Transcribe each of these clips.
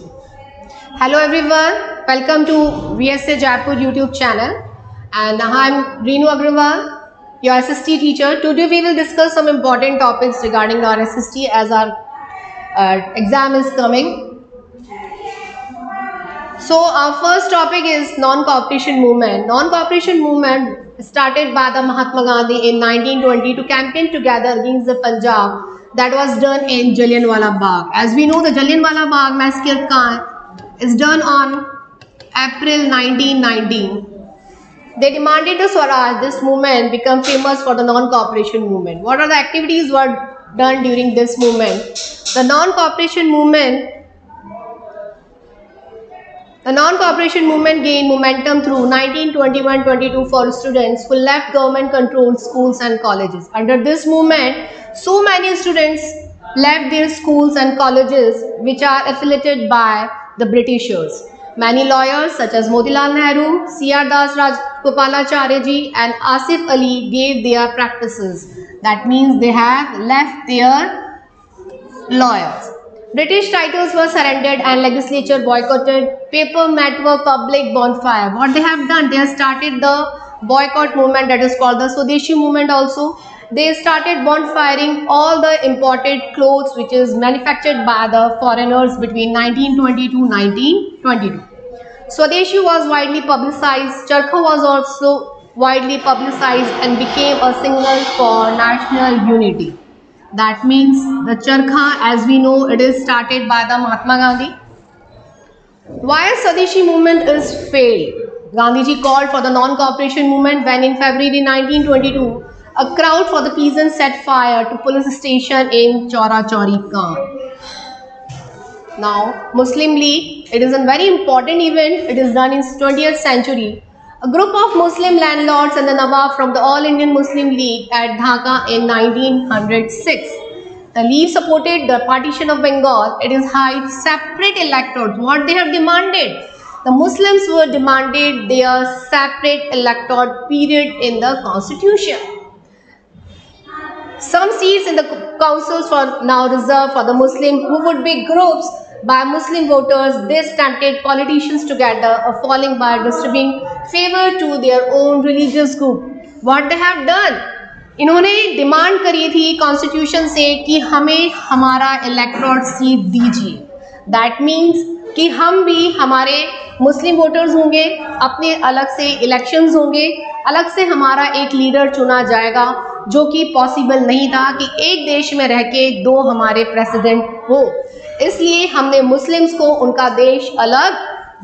Hello everyone, welcome to VSA Jaipur YouTube channel, and I'm Reenu Agrawal, your SST teacher. Today we will discuss some important topics regarding our SST as our exam is coming. So our first topic is non-cooperation movement. Non-cooperation movement started by the Mahatma Gandhi in 1920 to campaign together against the Punjab that was done in Jallianwala Bagh. As we know, the Jallianwala Bagh massacre is done on April 1919. They demanded the Swaraj. This movement became famous for the non-cooperation movement. What are the activities were done during this movement? The non-cooperation movement gained momentum through 1921-22 for students who left government-controlled schools and colleges. Under this movement, so many students left their schools and colleges which are affiliated by the Britishers. Many lawyers such as Motilal Nehru, C.R. Das Gopalacharya ji and Asif Ali gave their practices. That means they have left their lawyers. British titles were surrendered and legislature boycotted. Paper mat were public bonfire. What they have done, they have started the boycott movement that is called the Swadeshi movement also. They started bonfiring all the imported clothes which is manufactured by the foreigners between 1920 to 1922. Swadeshi was widely publicized. Charkha was also widely publicized and became a signal for national unity. That means the Charkha, as we know, it is started by the Mahatma Gandhi. Why Swadeshi movement is failed? Gandhiji called for the non-cooperation movement when in February 1922, a crowd for the peasants set fire to police station in Chaura Chauri Khan. Now, Muslim League, it is a very important event. It is done in 20th century. A group of Muslim landlords and the Nawab from the All Indian Muslim League at Dhaka in 1906. The League supported the partition of Bengal. It is high separate electorates. What they have demanded? The Muslims were demanded their separate electorate period in the constitution. Some seats in the councils were now reserved for the Muslim who would be groups by Muslim voters. This tempted politicians together, falling by distributing favor to their own religious group. What they have done? इन्होंने demand करी थी constitution से कि हमें हमारा electoral seat दीजिए. That means कि हम भी हमारे मुस्लिम वोटर्स होंगे, अपने अलग से इलेक्शंस होंगे, अलग से हमारा एक लीडर चुना जाएगा, जो कि पॉसिबल नहीं था कि एक देश में रह के दो हमारे प्रेसिडेंट हो. इसलिए हमने मुस्लिम्स को उनका देश अलग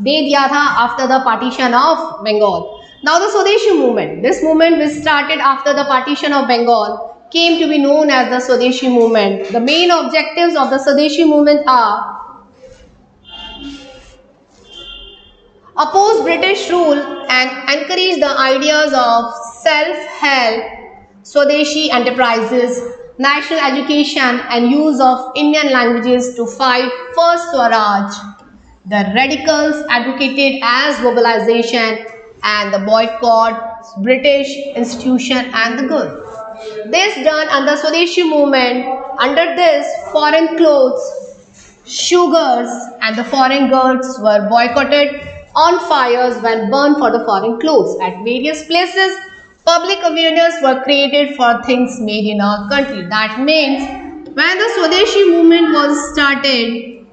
दे दिया था after the partition of Bengal. Now the Swadeshi movement. This movement which started after the partition of Bengal came to be known as the Swadeshi movement. The main objectives of the Swadeshi movement are oppose British rule and encourage the ideas of self-help, Swadeshi enterprises, national education and use of Indian languages to fight for Swaraj. The radicals advocated as globalization and the boycott British institution and the good. This done under Swadeshi movement. Under this, foreign clothes, sugars and the foreign goods were boycotted. On fires when burned for the foreign clothes. At various places, public awareness were created for things made in our country. That means when the Swadeshi movement was started,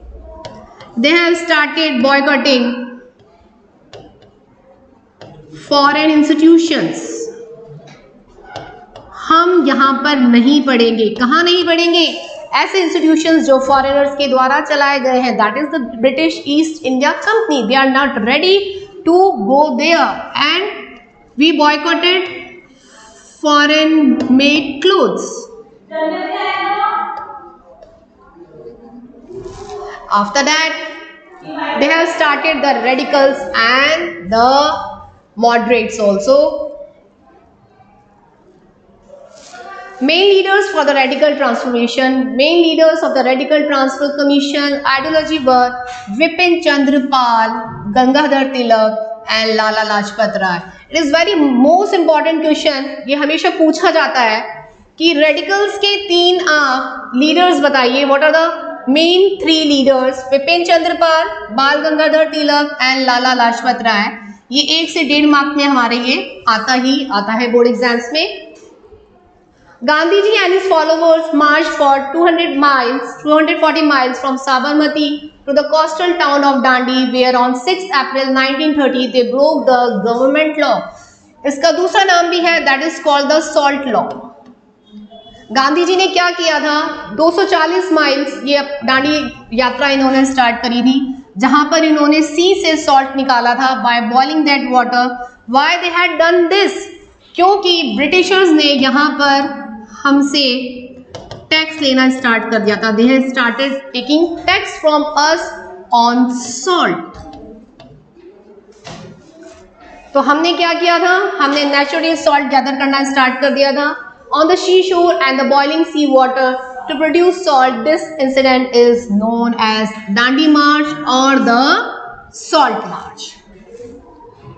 they have started boycotting foreign institutions. हम यहाँ पर नहीं पढ़ेंगे. कहाँ नहीं पढ़ेंगे? ऐसे institutions जो फॉरेनर्स के द्वारा चलाए गए हैं. That is the British East India company. They are not ready to go there and we boycotted foreign made clothes. After that they have started the radicals and the moderates also. Main leaders for the radical transformation, main leaders of the radical transfer commission ideology were Vipin Chandra Pal, Gangadhar Tilak and Lala Lajpat Rai. It is very most important question. ये हमेशा पूछा जाता है कि radicals के तीन आप leaders बताइए. What are the main three leaders Bipin Chandra Pal, Bal Gangadhar Tilak and Lala Lajpat Rai. ये 1 से 1.5 मार्क में हमारे ये आता है बोर्ड एग्जाम्स में। Gandhiji and his followers marched for 240 miles from Sabarmati to the coastal town of Dandi, where on 6 April 1930 they broke the government law. इसका दूसरा नाम भी है, that is called the Salt Law. Gandhi ji ने क्या किया था? 240 माइल्स ये दांडी यात्रा इन्होंने स्टार्ट करी थी, जहां पर इन्होंने सी से सॉल्ट निकाला था by boiling that water. Why they had done this? क्योंकि ब्रिटिशर्स ने यहाँ पर हमसे टैक्स लेना स्टार्ट कर दिया था. They have started taking tax from us on salt. तो हमने क्या किया था? हमने नेचुरल सॉल्ट गैदर करना स्टार्ट कर दिया था on the seashore and the boiling sea water to produce salt. This incident is known as Dandi March or the Salt March.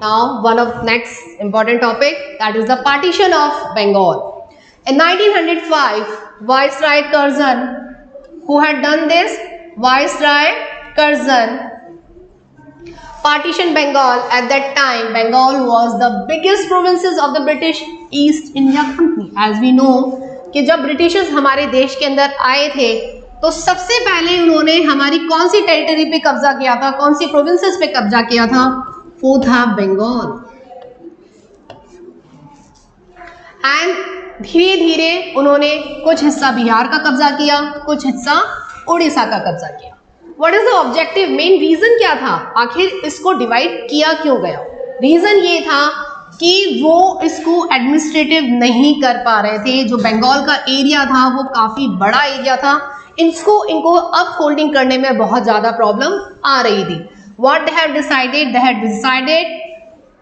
Now one of next important topic, that is the partition of Bengal. In 1905, Viceroy Curzon, who had done this? Viceroy Curzon partitioned Bengal. At that time, Bengal was the biggest provinces of the British East India Company. As we know कि जब Britishers हमारे देश के अंदर आए थे तो सबसे पहले उन्होंने हमारी कौन सी टेरिटरी पे कब्जा किया था, कौन सी प्रोविंसेस पे कब्जा किया था? वो था बंगाल. एंड धीरे धीरे उन्होंने कुछ हिस्सा बिहार का कब्जा किया, कुछ हिस्सा उड़ीसा का कब्जा किया. What is the objective? Main reason क्या था? आखिर इसको डिवाइड किया क्यों गया? रीजन ये था कि वो इसको एडमिनिस्ट्रेटिव नहीं कर पा रहे थे. जो बंगाल का एरिया था वो काफ़ी बड़ा एरिया था, इनको अप होल्डिंग करने में बहुत ज़्यादा प्रॉब्लम आ रही थी. What they have decided? They have decided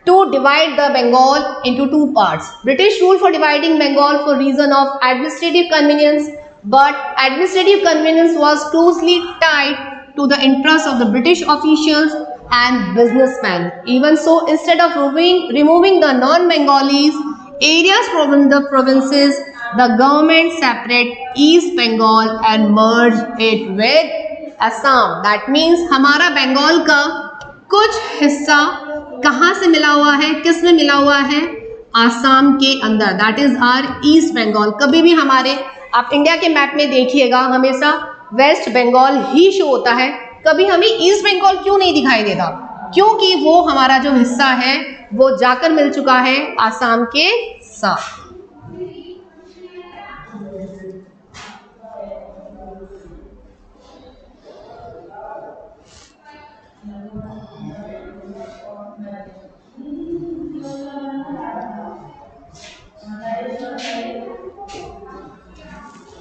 to divide the Bengal into two parts. British rule for dividing Bengal for reason of administrative convenience, but administrative convenience was closely tied to the interests of the British officials and businessmen. Even so, instead of removing the non-Bengalis areas from the provinces, the government separated East Bengal and merged it with Assam. That means हमारा बंगाल का कुछ हिस्सा कहाँ से मिला हुआ है, किस में मिला हुआ है? आसाम के अंदर. That is our East Bengal. कभी भी हमारे आप इंडिया के मैप में देखिएगा हमेशा वेस्ट बंगाल ही शो होता है, कभी हमें ईस्ट बंगाल क्यों नहीं दिखाई देता? क्योंकि वो हमारा जो हिस्सा है वो जाकर मिल चुका है आसाम के साथ.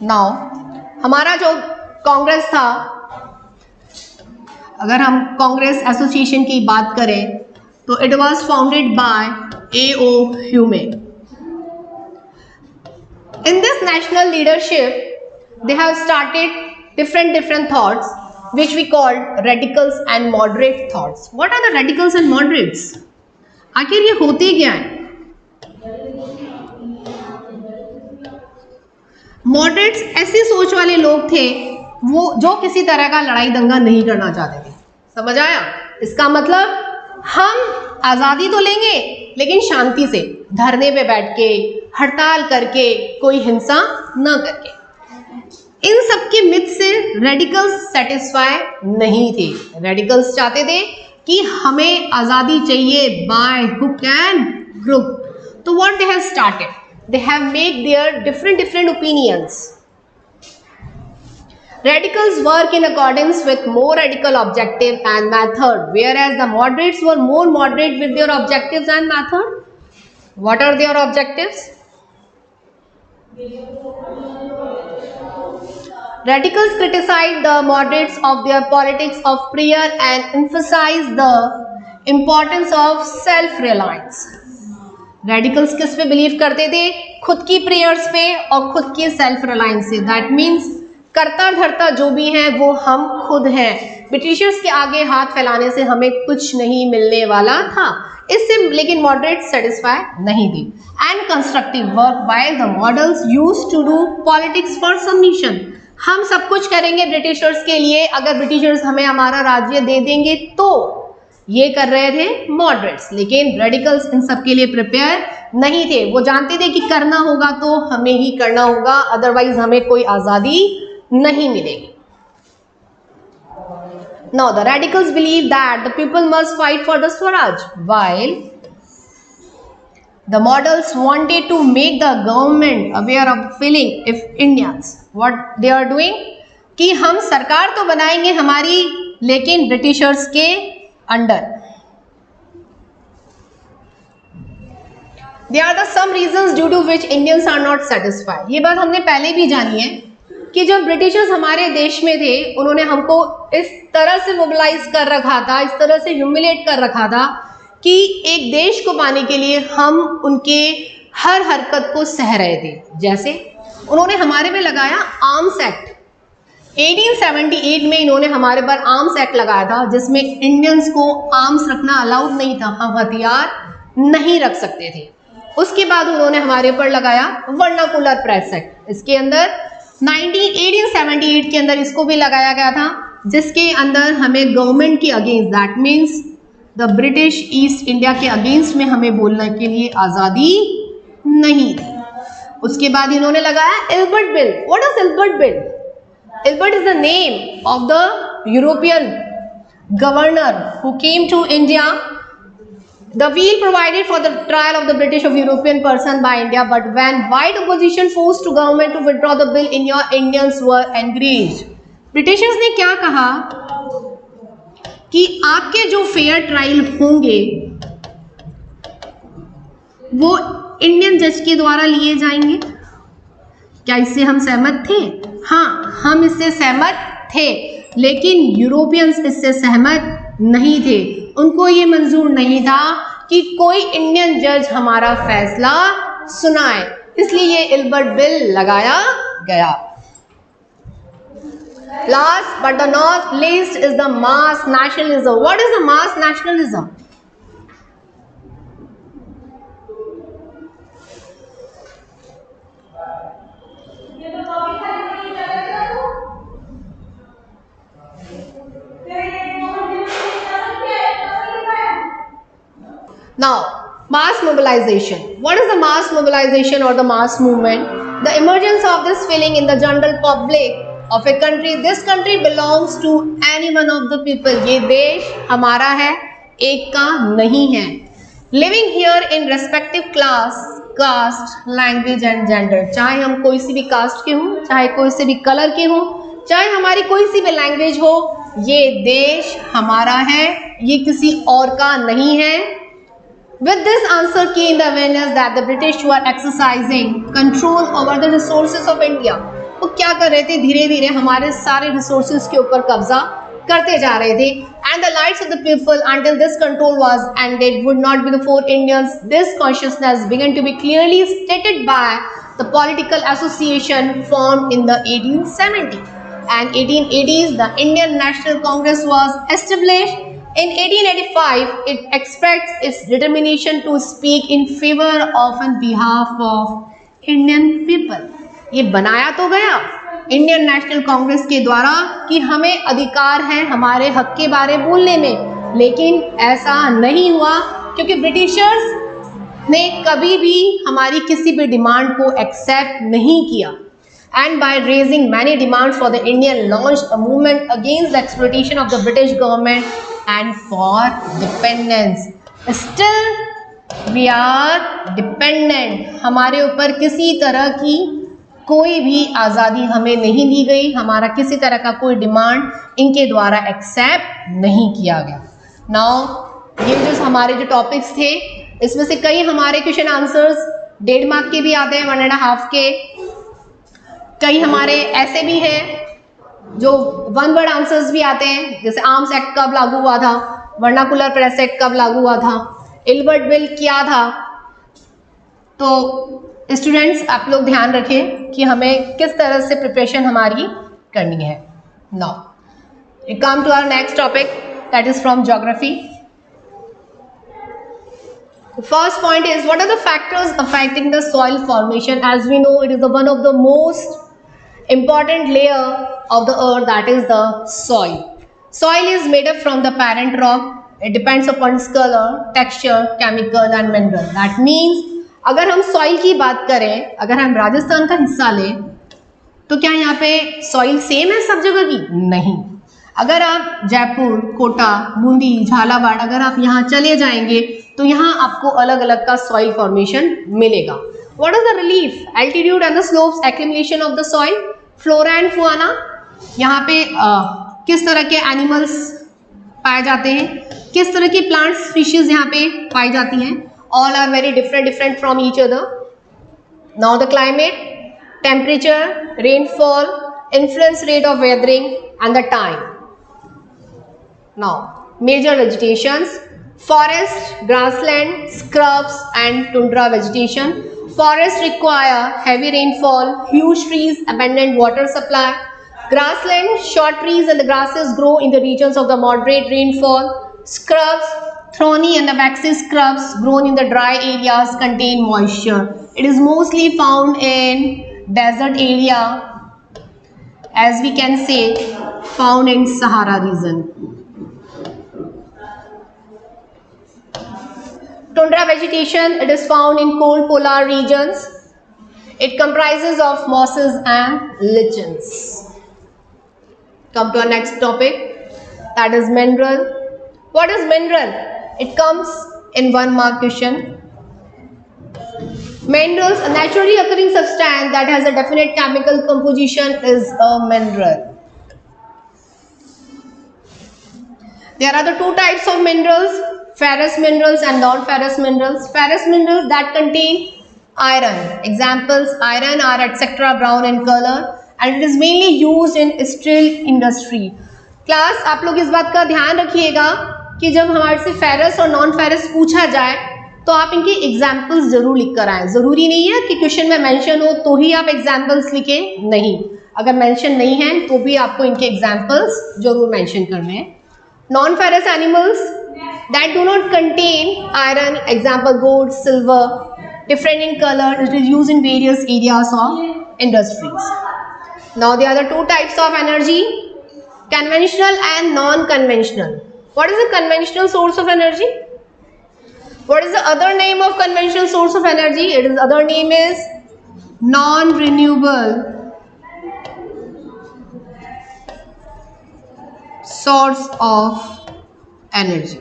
नाउ हमारा जो कांग्रेस था, अगर हम कांग्रेस एसोसिएशन की बात करें तो it was founded by A.O. Hume. In this national leadership they have started different thoughts which we call radicals and moderate thoughts. What are the radicals and moderates? आखिर ये होते क्या है? मॉडरेट्स ऐसी सोच वाले लोग थे वो जो किसी तरह का लड़ाई दंगा नहीं करना चाहते थे. समझ आया? इसका मतलब हम आज़ादी तो लेंगे लेकिन शांति से, धरने पे बैठ के, हड़ताल करके, कोई हिंसा न करके. इन सब के मिथ से रेडिकल्स सेटिस्फाई नहीं थे. रेडिकल्स चाहते थे कि हमें आज़ादी चाहिए बाय हुक एंड क्रुक. तो what they have started? They have made their different opinions. Radicals work in accordance with more radical objective and method, whereas the moderates were more moderate with their objectives and method. What are their objectives? Radicals criticize the moderates of their politics of prayer and emphasize the importance of self-reliance. Radicals किस पे believe करते थे? खुद की prayers पे और खुद की सेल्फ रिलायंस से. दैट मीन्स करता धरता जो भी है वो हम खुद हैं. ब्रिटिशर्स के आगे हाथ फैलाने से हमें कुछ नहीं मिलने वाला था. इससे लेकिन मॉडरेट सेटिस्फाई नहीं थी. And constructive work by the models used to do politics for submission. हम सब कुछ करेंगे ब्रिटिशर्स के लिए, अगर ब्रिटिशर्स हमें हमारा राज्य दे देंगे तो। ये कर रहे थे मॉडरेट्स, लेकिन रेडिकल्स इन सब के लिए प्रिपेयर नहीं थे। वो जानते थे कि करना होगा तो हमें ही करना होगा, अदरवाइज हमें कोई आजादी नहीं मिलेगी। Now the radicals believe that the people must fight for the Swaraj, while the models wanted to make the government aware of the feeling if Indians what they are doing कि हम सरकार तो बनाएंगे हमारी, लेकिन ब्रिटिशर्स के under. There are the some reasons due to which Indians are not satisfied। ये बात हमने पहले भी जानी है कि जब ब्रिटिशर्स हमारे देश में थे, उन्होंने हमको इस तरह से मोबिलाइज कर रखा था, इस तरह से ह्यूमिलेट कर रखा था कि एक देश को पाने के लिए हम उनके हर हरकत को सह रहे थे। जैसे उन्होंने हमारे में लगाया आर्म्स एक्ट। 1878 में इन्होंने हमारे पर आर्म्स एक्ट लगाया था, जिसमें इंडियंस को आर्म्स रखना अलाउड नहीं था, हम हथियार नहीं रख सकते थे। उसके बाद उन्होंने हमारे ऊपर लगाया वर्नाकुलर प्रेस एक्ट। इसके अंदर 1878 के अंदर इसको भी लगाया गया था, जिसके अंदर हमें गवर्नमेंट के against, that means the British East India के अगेंस्ट में हमें बोलने के लिए आज़ादी नहीं थी। उसके बाद इन्होंने लगाया Ilbert bill. What is Ilbert bill? Ilbert is the name of the European governor who came to India. The bill provided for the trial of the British of European person by India, but when white opposition forced to government to withdraw the bill, Indians were enraged। Britishers ने क्या कहा कि आपके जो fair trial होंगे वो Indian जज के द्वारा लिए जाएंगे। क्या इससे हम सहमत थे? हाँ, हम इससे सहमत थे, लेकिन यूरोपियंस इससे सहमत नहीं थे। उनको ये मंजूर नहीं था कि कोई इंडियन जज हमारा फैसला सुनाए, इसलिए ये एल्बर्ट बिल लगाया गया। Last but the not least is the mass nationalism. What is the mass nationalism? Now, mass mobilization. What is the mass mobilization or the mass movement? The emergence of this feeling in the general public of a country. This country belongs to any one of the people. ये देश हमारा है, एक का नहीं है। Living here in respective class, caste, language and gender. चाहे हम कोई सी भी कास्ट के हों, चाहे कोई से भी कलर के हों, चाहे हमारी कोई सी भी लैंग्वेज हो, ये देश हमारा है, ये किसी और का नहीं है। With this answer came the awareness that the British were exercising control over the resources of India। वो क्या कर रहे थे? धीरे धीरे हमारे सारे resources के ऊपर कब्जा करते जा रहे थे। And the lives of the people until this control was ended would not be the for Indians। This consciousness began to be clearly stated by the political association formed in the 1870 and 1880s. The Indian National Congress was established। In 1885, it expressed its determination to speak in favor of and behalf of Indian people। ये बनाया तो गया Indian national Congress के द्वारा कि हमें अधिकार है हमारे हक के बारे बोलने में, लेकिन ऐसा नहीं हुआ क्योंकि ब्रिटिशर्स ने कभी भी हमारी किसी भी डिमांड को एक्सेप्ट नहीं किया। And by raising many demands for the Indian launched a movement against the exploitation of the British government and for dependence। Still we are dependent। हमारे ऊपर किसी तरह की कोई भी आज़ादी हमें नहीं दी गई, हमारा किसी तरह का कोई डिमांड इनके द्वारा एक्सेप्ट नहीं किया गया। नाउ ये जो हमारे जो टॉपिक्स थे, इसमें से कई हमारे क्वेश्चन आंसर्स 1.5 मार्क के भी आते हैं, 1.5 के। कई हमारे ऐसे भी हैं जो 1 वर्ड आंसर्स भी आते हैं, जैसे आर्म्स एक्ट कब लागू हुआ था, वर्नाकुलर प्रेस एक्ट कब लागू हुआ था, एल्बर्ट बिल क्या था। तो स्टूडेंट्स आप लोग ध्यान रखें कि हमें किस तरह से प्रिपरेशन हमारी करनी है। Now we come to our next topic, that is from geography. The first point is, what are the factors affecting the soil formation? As we know, it is one of the most important layer of the earth, that is the soil. Soil is made up from the parent rock. It depends upon its color, texture, chemical and mineral. That means अगर हम soil की बात करें, अगर हम राजस्थान का हिस्सा लें तो क्या यहाँ पे soil सेम है सब जगह की? नहीं. अगर आप जयपुर, कोटा, बूंदी, झालावाड़ अगर आप यहाँ चले जाएंगे तो यहाँ आपको अलग अलग का soil formation मिलेगा. What is the relief, altitude and the slopes, accumulation of the soil, flora and fauna? यहाँ पे किस तरह के एनिमल्स पाए जाते हैं, किस तरह की प्लांट स्पीशीज यहाँ पे पाई जाती हैं. All are very different from each other. Now the climate, temperature, rainfall, influence rate of weathering and the time. Now major vegetations: forest, grassland, scrubs and tundra vegetation. Forests require heavy rainfall, huge trees, abundant water supply. Grassland, short trees and the grasses grow in the regions of the moderate rainfall. Scrubs, thorny and the waxy scrubs grown in the dry areas contain moisture. It is mostly found in desert area, as we can say found in Sahara region. Tundra vegetation, it is found in cold polar regions. It comprises of mosses and lichens. Come to our next topic, that is mineral. What is mineral? It comes in 1 mark question. Minerals, a naturally occurring substance that has a definite chemical composition, is a mineral. There are the 2 types of minerals: ferrous minerals and non-ferrous minerals. Ferrous minerals that contain iron. Examples: iron are etc. brown in color and it is mainly used in steel industry. Class आप लोग इस बात का ध्यान रखिएगा कि जब हमारे से फेरस और नॉन फेरस पूछा जाए तो आप इनके एग्जाम्पल्स जरूर लिख कर आए. जरूरी नहीं है कि क्वेश्चन में मेंशन हो तो ही आप एग्जाम्पल्स लिखें, नहीं, अगर मेंशन नहीं है तो भी आपको इनके एग्जाम्पल्स जरूर मेंशन करने हैं. Non ferrous animals that do not contain iron, example gold, silver, different in color, it is used in various areas of industries. Now there are the 2 types of energy, conventional and non-conventional. What is the conventional source of energy? What is the other name of conventional source of energy? It is other name is non-renewable source of energy.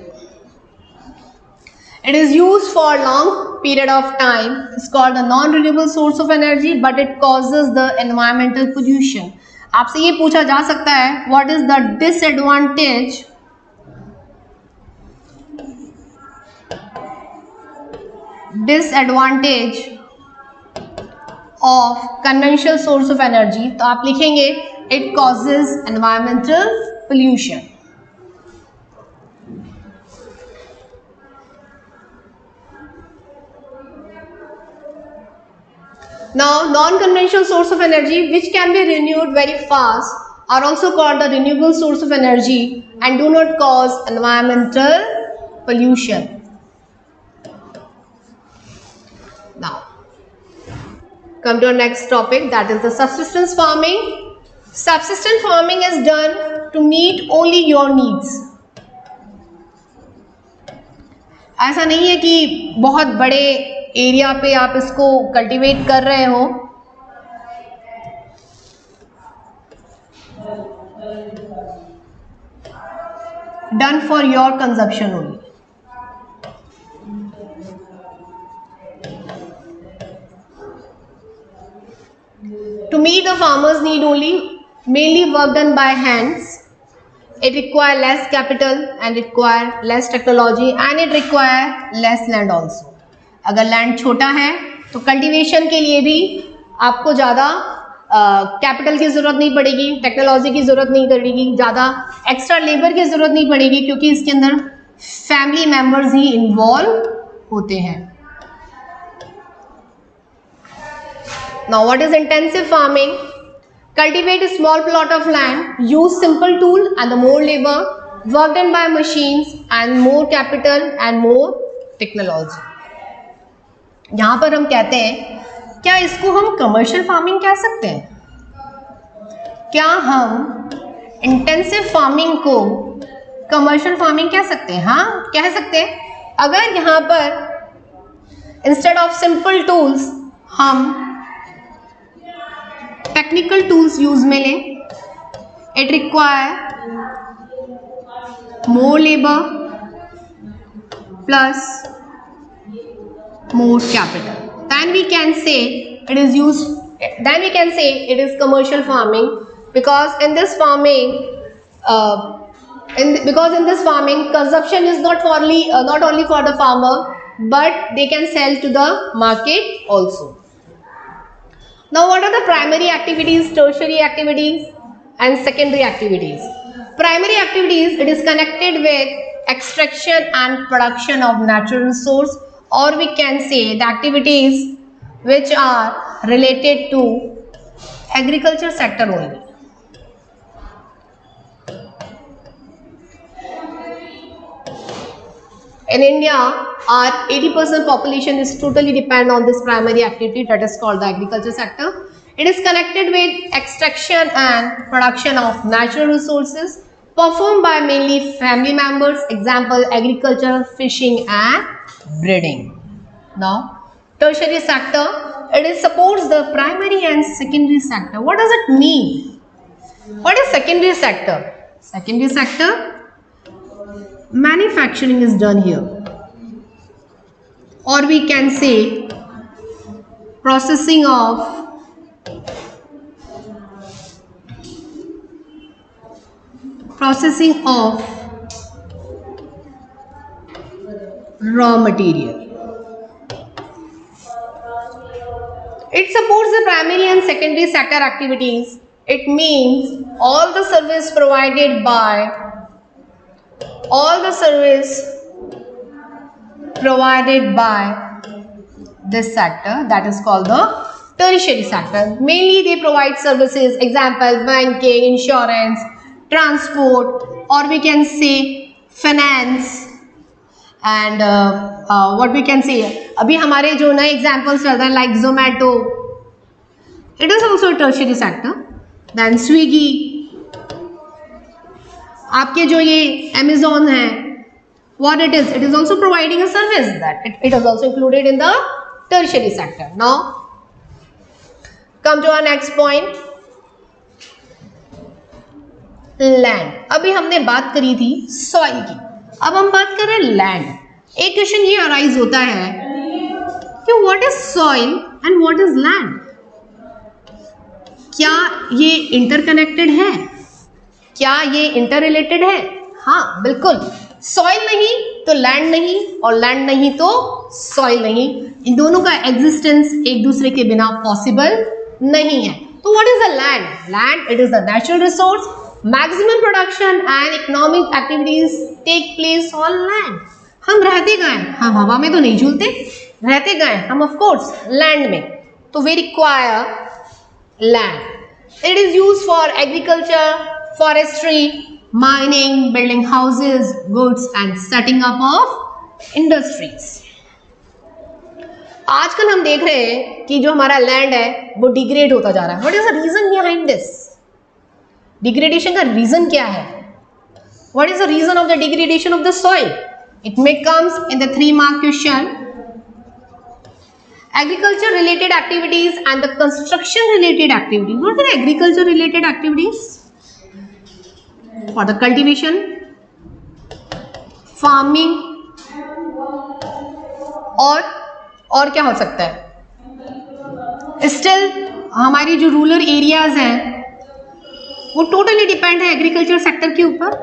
It is used for a long period of time. It's called a non-renewable source of energy, but it causes the environmental pollution. आपसे ये पूछा जा सकता है, what is the disadvantage of conventional source of energy? तो आप लिखेंगे it causes environmental pollution. Now, non-conventional source of energy which can be renewed very fast are also called the renewable source of energy and do not cause environmental pollution. Now, come to our next topic, that is the subsistence farming. Subsistence farming is done to meet only your needs. ऐसा नहीं है कि बहुत बड़े area पे आप इसको cultivate कर रहे हो. Done for your consumption only. To meet the farmers' need only, mainly work done by hands. It require less capital and require less technology and it require less land also. अगर land छोटा है तो cultivation के लिए भी आपको ज़्यादा capital की ज़रूरत नहीं पड़ेगी, टेक्नोलॉजी की ज़रूरत नहीं पड़ेगी, ज़्यादा एक्स्ट्रा लेबर की ज़रूरत नहीं पड़ेगी क्योंकि इसके अंदर फैमिली मेंबर्स ही इन्वॉल्व होते हैं. Now what is intensive farming? Cultivate a small plot of land, use simple tool and the more labor, work done by machines and more capital and more technology. यहाँ पर हम कहते हैं, क्या इसको हम कमर्शियल फार्मिंग कह सकते हैं? क्या हम इंटेंसिव फार्मिंग को कमर्शियल फार्मिंग कह सकते हैं? हाँ, कह सकते हैं। अगर यहाँ पर इंस्टेड ऑफ सिंपल टूल्स हम टेक्निकल टूल्स यूज में लें, it require more labor plus more capital, then we can say it is used, then we can say it is commercial farming, because in this farming because in this farming consumption is not only for the farmer, but they can sell to the market also. Now what are the primary activities, tertiary activities and secondary activities? Primary activities, it is connected with extraction and production of natural resource, or we can say the activities which are related to agriculture sector only. In India, our 80% population is totally dependent on this primary activity, that is called the agriculture sector. It is connected with extraction and production of natural resources performed by mainly family members, example agriculture, fishing and breeding. Now tertiary sector, it is supports the primary and secondary sector. What does it mean? What is secondary sector? Secondary sector, manufacturing is done here, or we can say processing of raw material. It supports the primary and secondary sector activities. It means all the service provided by this sector, that is called the tertiary sector. Mainly they provide services, example banking, insurance, transport, or we can say finance and what we can say, अभी हमारे जो नए examples चल रहे हैं like Zomato, it is also a tertiary sector. Then Swiggy, आपके जो ये Amazon है, what it is also providing a service, that it is also included in the tertiary sector. Now come to our next point, land. अभी हमने बात करी थी soil की, अब हम बात कर रहे हैं लैंड. एक क्वेश्चन ये अराइज होता है कि what is soil and what is land. क्या ये इंटरकनेक्टेड है? क्या ये इंटर रिलेटेड है? हाँ बिल्कुल. सॉइल नहीं तो लैंड नहीं, और लैंड नहीं तो सॉइल नहीं. इन दोनों का एग्जिस्टेंस एक दूसरे के बिना पॉसिबल नहीं है. तो what is the land? Land, it is the natural resource. Maximum production and economic activities take place on land. हम रहते कहाँ हैं? हम हवा में तो नहीं झूलते. रहते कहाँ हैं? हम ऑफ कोर्स लैंड में. तो we require land. It is used for agriculture, forestry, mining, building houses, goods and setting up of industries. आजकल हम देख रहे हैं कि जो हमारा लैंड है वो डिग्रेड होता जा रहा है. What is the reason behind this? Degradation का रीजन क्या है? What is the reason of the degradation of the soil? It may comes in the 3 mark question. Agriculture related activities and the construction related activities. What are agriculture related activities? For the cultivation, farming, और क्या हो सकता है? Still हमारी जो rural areas हैं वो totally depend है एग्रीकल्चर सेक्टर के ऊपर,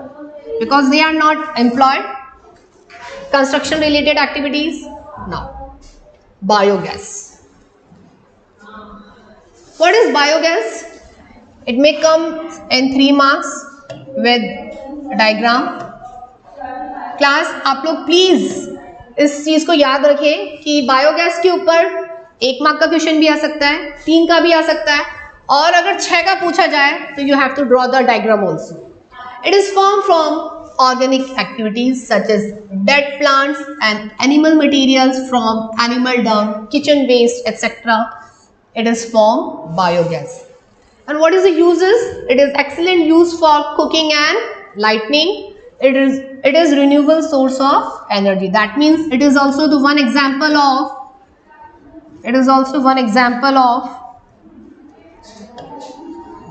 because they are not employed. Construction related activities. Now biogas. What is biogas? It may come in 3 marks with diagram. Class आप लोग प्लीज इस चीज को याद रखें कि बायोगैस के ऊपर 1 mark का क्वेश्चन भी आ सकता है, 3 का भी आ सकता है, और अगर 6 का पूछा जाए तो you have to draw the diagram also. It is form from organic activities such as dead plants and animal materials from animal dung, kitchen waste etcetera. It is form biogas. And what is the uses? It is excellent use for cooking and lighting. It is renewable source of energy. That means it is also the one example of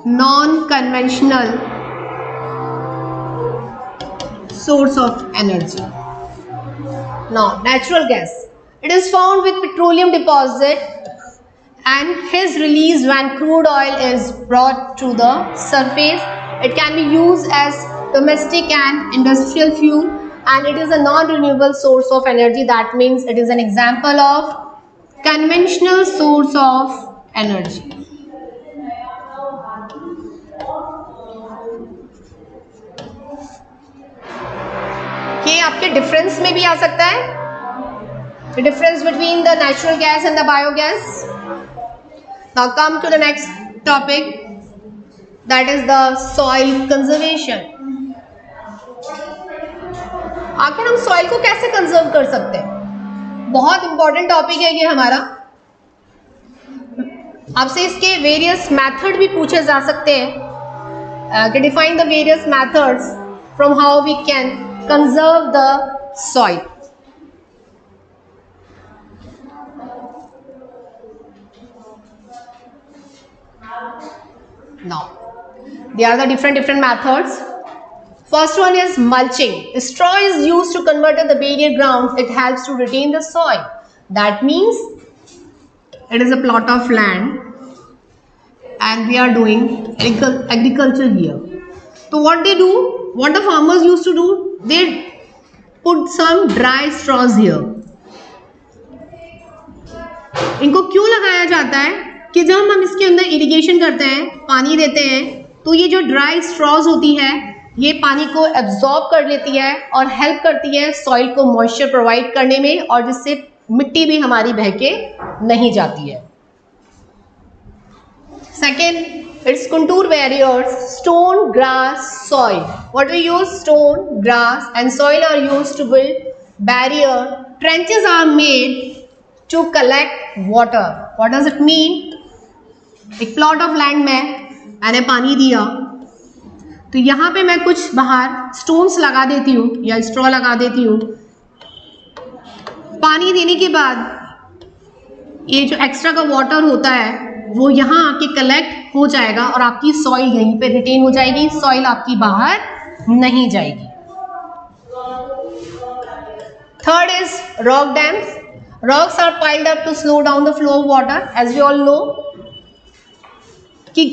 non-conventional source of energy. Now, natural gas. It is found with petroleum deposit and is released when crude oil is brought to the surface. It can be used as domestic and industrial fuel, and it is a non-renewable source of energy. That means it is an example of conventional source of energy. ये आपके difference में भी आ सकता है, the difference between the natural gas and the biogas. Now come to the next topic, that is the soil conservation. आखिर हम soil को कैसे कंजर्व कर सकते हैं? बहुत इंपॉर्टेंट टॉपिक है ये हमारा. आपसे इसके वेरियस मेथड भी पूछे जा सकते हैं कि define the various methods from how we can conserve the soil. Now, there are the different methods. First one is mulching. Straw is used to convert the barrier ground. It helps to retain the soil. That means it is a plot of land and we are doing agriculture here. So what they do, what the farmers used to do, they put some dry straws here. इनको क्यों लगाया जाता है कि जब हम इसके अंदर इरिगेशन करते हैं, पानी देते हैं, तो ये जो ड्राई स्ट्रॉज होती है ये पानी को एब्जॉर्ब कर लेती है और हेल्प करती है सॉइल को मॉइस्चर प्रोवाइड करने में, और जिससे मिट्टी भी हमारी बह के नहीं जाती है. Second, it's contour barriers. Stone, grass, soil. What we use? Stone, grass and soil are used to build barrier. Trenches are made to collect water. What does it mean? एक प्लॉट ऑफ लैंड में मैंने पानी दिया, तो यहाँ पे मैं कुछ बाहर स्टोन्स लगा देती हूँ या स्ट्रॉ लगा देती हूँ. पानी देने के बाद ये जो एक्स्ट्रा का वाटर होता है वो यहाँ आके कलेक्ट हो जाएगा और आपकी सॉइल यहीं पे रिटेन हो जाएगी. सॉइल आपकी बाहर नहीं जाएगी. Third is rock dams. Rocks are piled up to slow down the flow of water. As we all know कि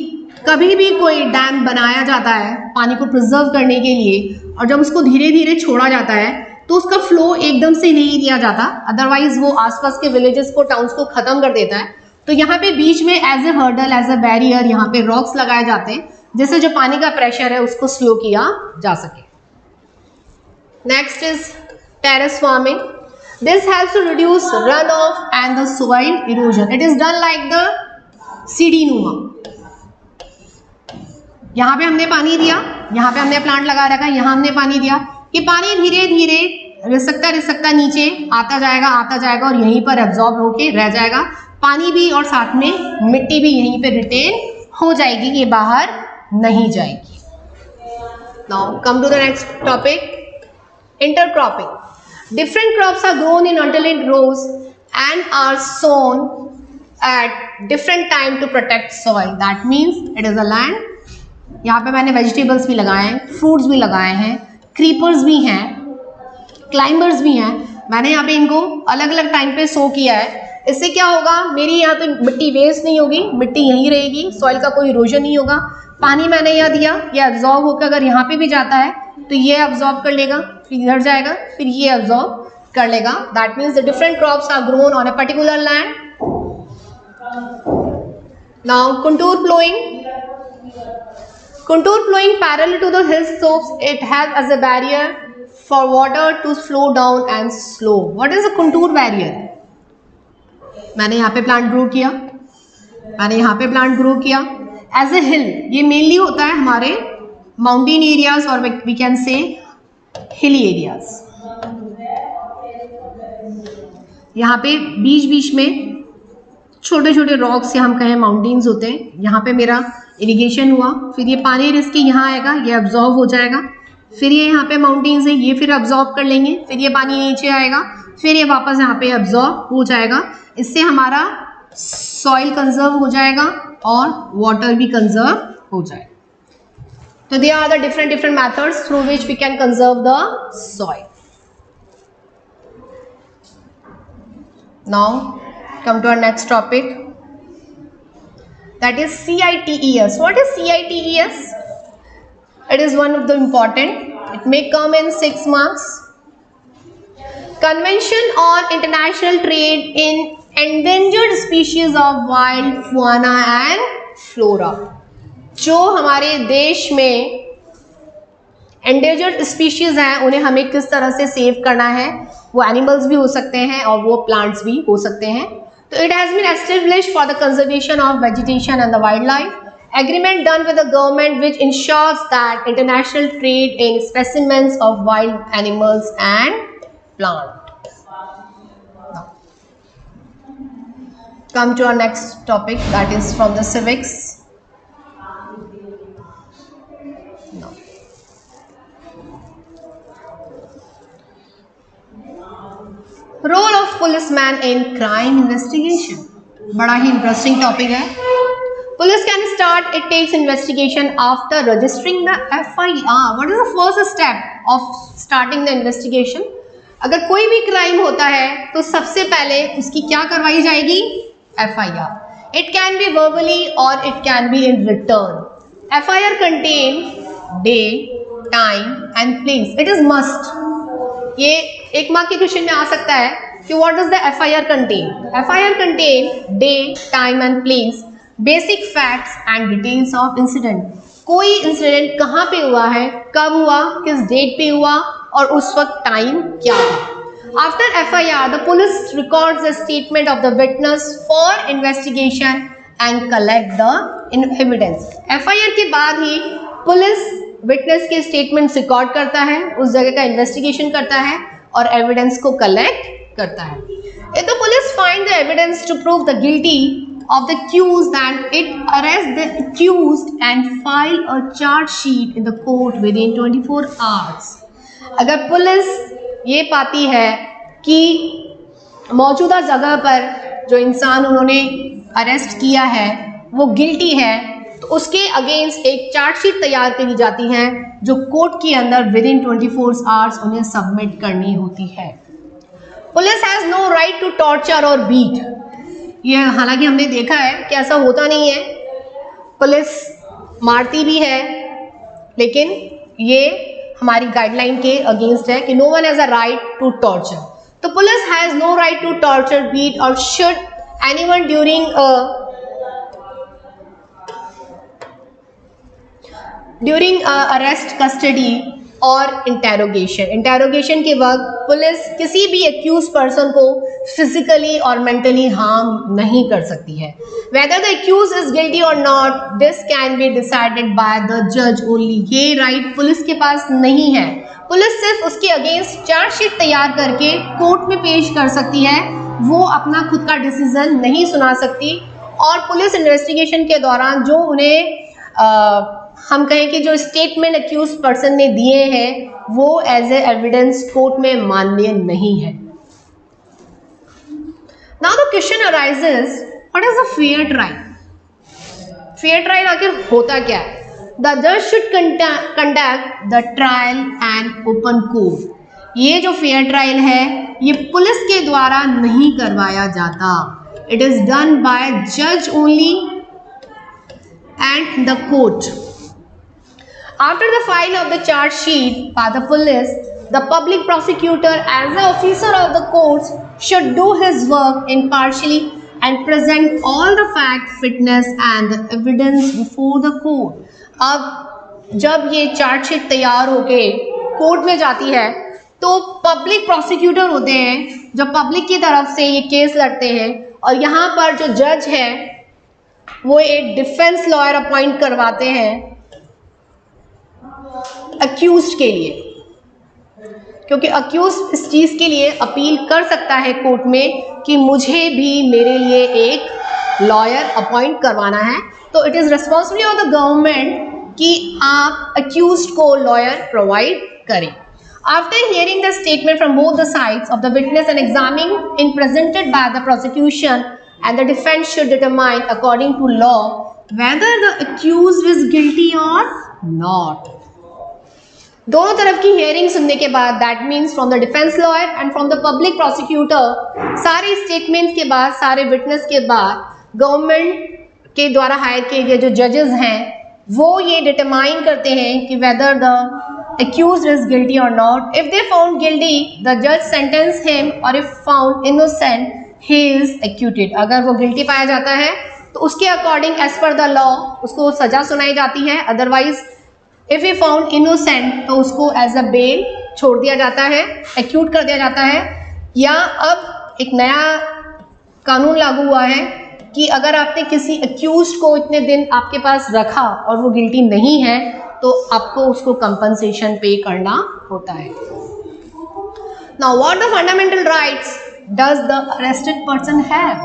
कभी भी कोई डैम बनाया जाता है पानी को प्रिजर्व करने के लिए, और जब उसको धीरे धीरे छोड़ा जाता है तो उसका फ्लो एकदम से नहीं दिया जाता, अदरवाइज वो आसपास के विलेजेस को, टाउन्स को खत्म कर देता है. तो यहाँ पे बीच में as a hurdle, as a barrier यहाँ पे रॉक्स लगाए जाते हैं जिससे जो पानी का प्रेशर है उसको स्लो किया जा सके. Next is terrace farming. This helps to reduce run off and the soil erosion. It is done like the सीढ़ी नुमा. यहाँ पे हमने पानी दिया, यहाँ पे हमने प्लांट लगा रखा, यहाँ हमने पानी दिया, कि पानी धीरे धीरे रिसकता नीचे आता जाएगा और यहीं पर एब्जॉर्ब होके रह जाएगा. पानी भी और साथ में मिट्टी भी यहीं पे रिटेन हो जाएगी, ये बाहर नहीं जाएगी. Now come to the next topic, intercropping. Different crops are grown in alternate rows and are sown at different time to protect soil. That means it is a land. यहाँ पे मैंने वेजिटेबल्स भी लगाए हैं, फ्रूट्स भी लगाए हैं, creepers भी हैं, क्लाइंबर्स भी हैं. मैंने यहाँ पे इनको अलग अलग टाइम पे सो किया है. इससे क्या होगा, मेरी यहाँ पे मिट्टी वेस्ट नहीं होगी, मिट्टी यहीं रहेगी, सॉइल का कोई इरोजन नहीं होगा. पानी मैंने यहाँ दिया, ये एब्जॉर्ब होकर अगर यहाँ पे भी जाता है तो ये एब्जॉर्ब कर लेगा, फिर इधर जाएगा, फिर ये एब्जॉर्ब कर लेगा. That means the different crops are grown on a particular land. Now contour ploughing. Contour plowing parallel to the hill slopes, it helps as a barrier for water to flow down and slow. What is a contour barrier? मैंने यहाँ पे plant grow किया, मैंने यहाँ पे plant grow किया as a hill. ये mainly होता है हमारे माउंटेन एरियाज और we can say hilly areas. यहाँ पे बीच बीच में छोटे छोटे रॉक्स या हम कहें माउंटेन्स होते हैं. यहाँ पे मेरा इरिगेशन हुआ, फिर ये पानी रिस के यहाँ आएगा, ये अब्जॉर्ब हो जाएगा, फिर ये यहाँ पे माउंटेन्स है, ये फिर अब्जॉर्ब कर लेंगे, फिर ये पानी नीचे आएगा, फिर ये वापस यहाँ पे अब्जॉर्ब हो जाएगा। इससे हमारा सॉइल कंजर्व हो जाएगा और वाटर भी कंजर्व हो जाएगा। तो they are the different methods through which we can conserve the soil. Now come to our next topic, that is CITES. What is CITES? It is one of the important, it may come in 6 marks. Convention on International Trade in Endangered Species of Wild Fauna and Flora. जो हमारे देश में endangered species हैं उन्हें हमें किस तरह से सेव करना है, वो एनिमल्स भी हो सकते हैं और वो प्लांट्स भी हो सकते हैं। So it has been established for the conservation of vegetation and the wildlife. Agreement done with the government which ensures that international trade in specimens of wild animals and plants. Now, come to our next topic, that is from the civics. No. Role of policeman in crime investigation, बड़ा ही interesting topic है। Police can start it takes investigation after registering the FIR। What is the first step of starting the investigation? अगर कोई भी crime होता है तो सबसे पहले उसकी क्या करवाई जाएगी? FIR। It can be verbally और it can be in written. FIR contain day, time and place. It is must. ये एक मार्क के क्वेश्चन में आ सकता है कि what does the FIR contain? FIR contain day, time and place, basic facts and details of incident. कोई incident कहाँ पे हुआ है, कब हुआ, किस डेट पे हुआ और उस वक्त टाइम क्या था। After FIR the police records the statement of the witness for investigation and collect the evidence. FIR के बाद ही पुलिस विटनेस के स्टेटमेंट रिकॉर्ड करता है, उस जगह का इन्वेस्टिगेशन करता है और एविडेंस को कलेक्ट करता है। If the police find the evidence to prove the guilty of the accused, then it arrests the accused and file a charge sheet in the court within 24 hours. अगर police ये पाती है कि मौजूदा जगह पर जो इंसान उन्होंने अरेस्ट किया है वो गिल्टी है, तो उसके अगेंस्ट एक चार्जशीट तैयार करी जाती है जो कोर्ट के अंदर विद इन 24 आवर्स उन्हें सबमिट करनी होती है। Police has no right to torture और बीट। ये हालांकि हमने देखा है कि ऐसा होता नहीं है, पुलिस मारती भी है, लेकिन ये हमारी गाइडलाइन के अगेंस्ट है कि no one has a right to torture. तो police has no right to torture, beat और should anyone during arrest, custody और इंटेरोगेशन। इंटेरोगेशन के वक्त पुलिस किसी भी एक्यूज पर्सन को फिजिकली और मेंटली हार्म नहीं कर सकती है। Whether the accuse is guilty और not, this can be decided by the जज ओनली। ये राइट पुलिस के पास नहीं है। पुलिस सिर्फ उसके अगेंस्ट चार्जशीट तैयार करके कोर्ट में पेश कर सकती है, वो अपना खुद का डिसीजन नहीं सुना सकती। और पुलिस इन्वेस्टिगेशन के दौरान जो उन्हें हम कहें कि जो स्टेटमेंट अक्यूज पर्सन ने दिए हैं वो एज ए एविडेंस कोर्ट में मान्य नहीं है। Now the question arises, what is a fair trial? Fair trial आखिर होता क्या है? द जज should conduct the trial and open court. ये जो फेयर ट्रायल है ये पुलिस के द्वारा नहीं करवाया जाता। इट इज डन बाय जज only and the court. After the file of the charge sheet by the police, the public prosecutor as the officer of the courts should do his work impartially and present all the facts, fitness and the evidence before the court. अब जब ये charge sheet तैयार होके court में जाती है तो public prosecutor होते हैं जो पब्लिक की तरफ से ये केस लड़ते हैं, और यहाँ पर जो जज है वो एक डिफेंस लॉयर अपॉइंट करवाते हैं अक्यूज्ड के लिए, क्योंकि अक्यूज्ड इस चीज़ के लिए अपील कर सकता है कोर्ट में कि मुझे भी मेरे लिए एक लॉयर अपॉइंट करवाना है, तो it is responsibility of the government कि आप अक्यूज्ड को लॉयर प्रोवाइड करें. After hearing the statement from both the sides of the witness and examining in presented by the prosecution and the defense should determine according to law whether the accused is guilty or not. दोनों तरफ की hearing सुनने के बाद, that means from the defence lawyer and from the public prosecutor, सारे statements के बाद, सारे विटनेस के बाद, गवर्नमेंट के द्वारा हायर किए गए जो जजेस हैं वो ये डिटरमाइन करते हैं कि whether the accused is guilty or not. If they found guilty, the judge sentence him, or if found innocent, he is acquitted. अगर वो guilty पाया जाता है तो उसके according as per the law उसको सजा सुनाई जाती है. Otherwise, if he found innocent तो उसको as a bail छोड़ दिया जाता है, acquit कर दिया जाता है. या अब एक नया कानून लागू हुआ है कि अगर आपने किसी accused को इतने दिन आपके पास रखा और वो guilty नहीं है तो आपको उसको कंपनसेशन पे करना होता है. Now what the fundamental rights does the arrested person have?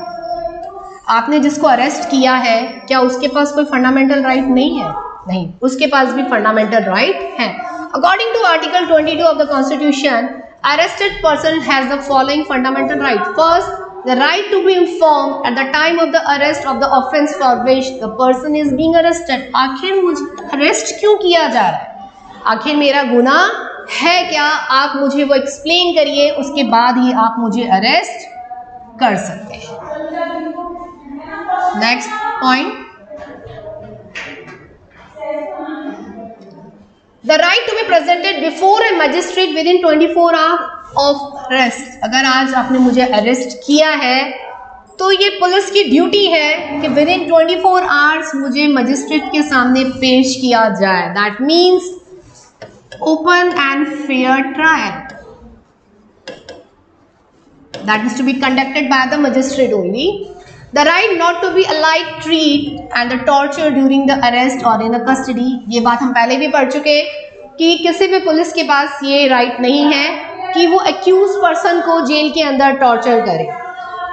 आपने जिसको अरेस्ट किया है क्या उसके पास कोई फंडामेंटल राइट नहीं है? नहीं, उसके पास भी फंडामेंटल राइट है. According to article 22 of the constitution, arrested person has the following fundamental right. First, the right to be informed at the time of the arrest of the offense for which the person is being arrested. आखिर मुझे arrest क्यों किया जा रहा है? आखिर मेरा गुनाह है क्या? आप मुझे वो एक्सप्लेन करिए, उसके बाद ही आप मुझे अरेस्ट कर सकते हैं. Next point, the right to be presented before a magistrate within 24 hours of arrest. अगर आज आपने मुझे अरेस्ट किया है तो ये पुलिस की ड्यूटी है कि विद इन 24 आवर्स मुझे मजिस्ट्रेट के सामने पेश किया जाए. That means open and fair trial. That is to be conducted by the magistrate only. The right not to be alike treat and the torture during the arrest or in the custody. ये बात हम पहले भी पढ़ चुके हैं कि किसी भी पुलिस के पास ये राइट नहीं है कि वो एक्यूज पर्सन को जेल के अंदर टॉर्चर करे.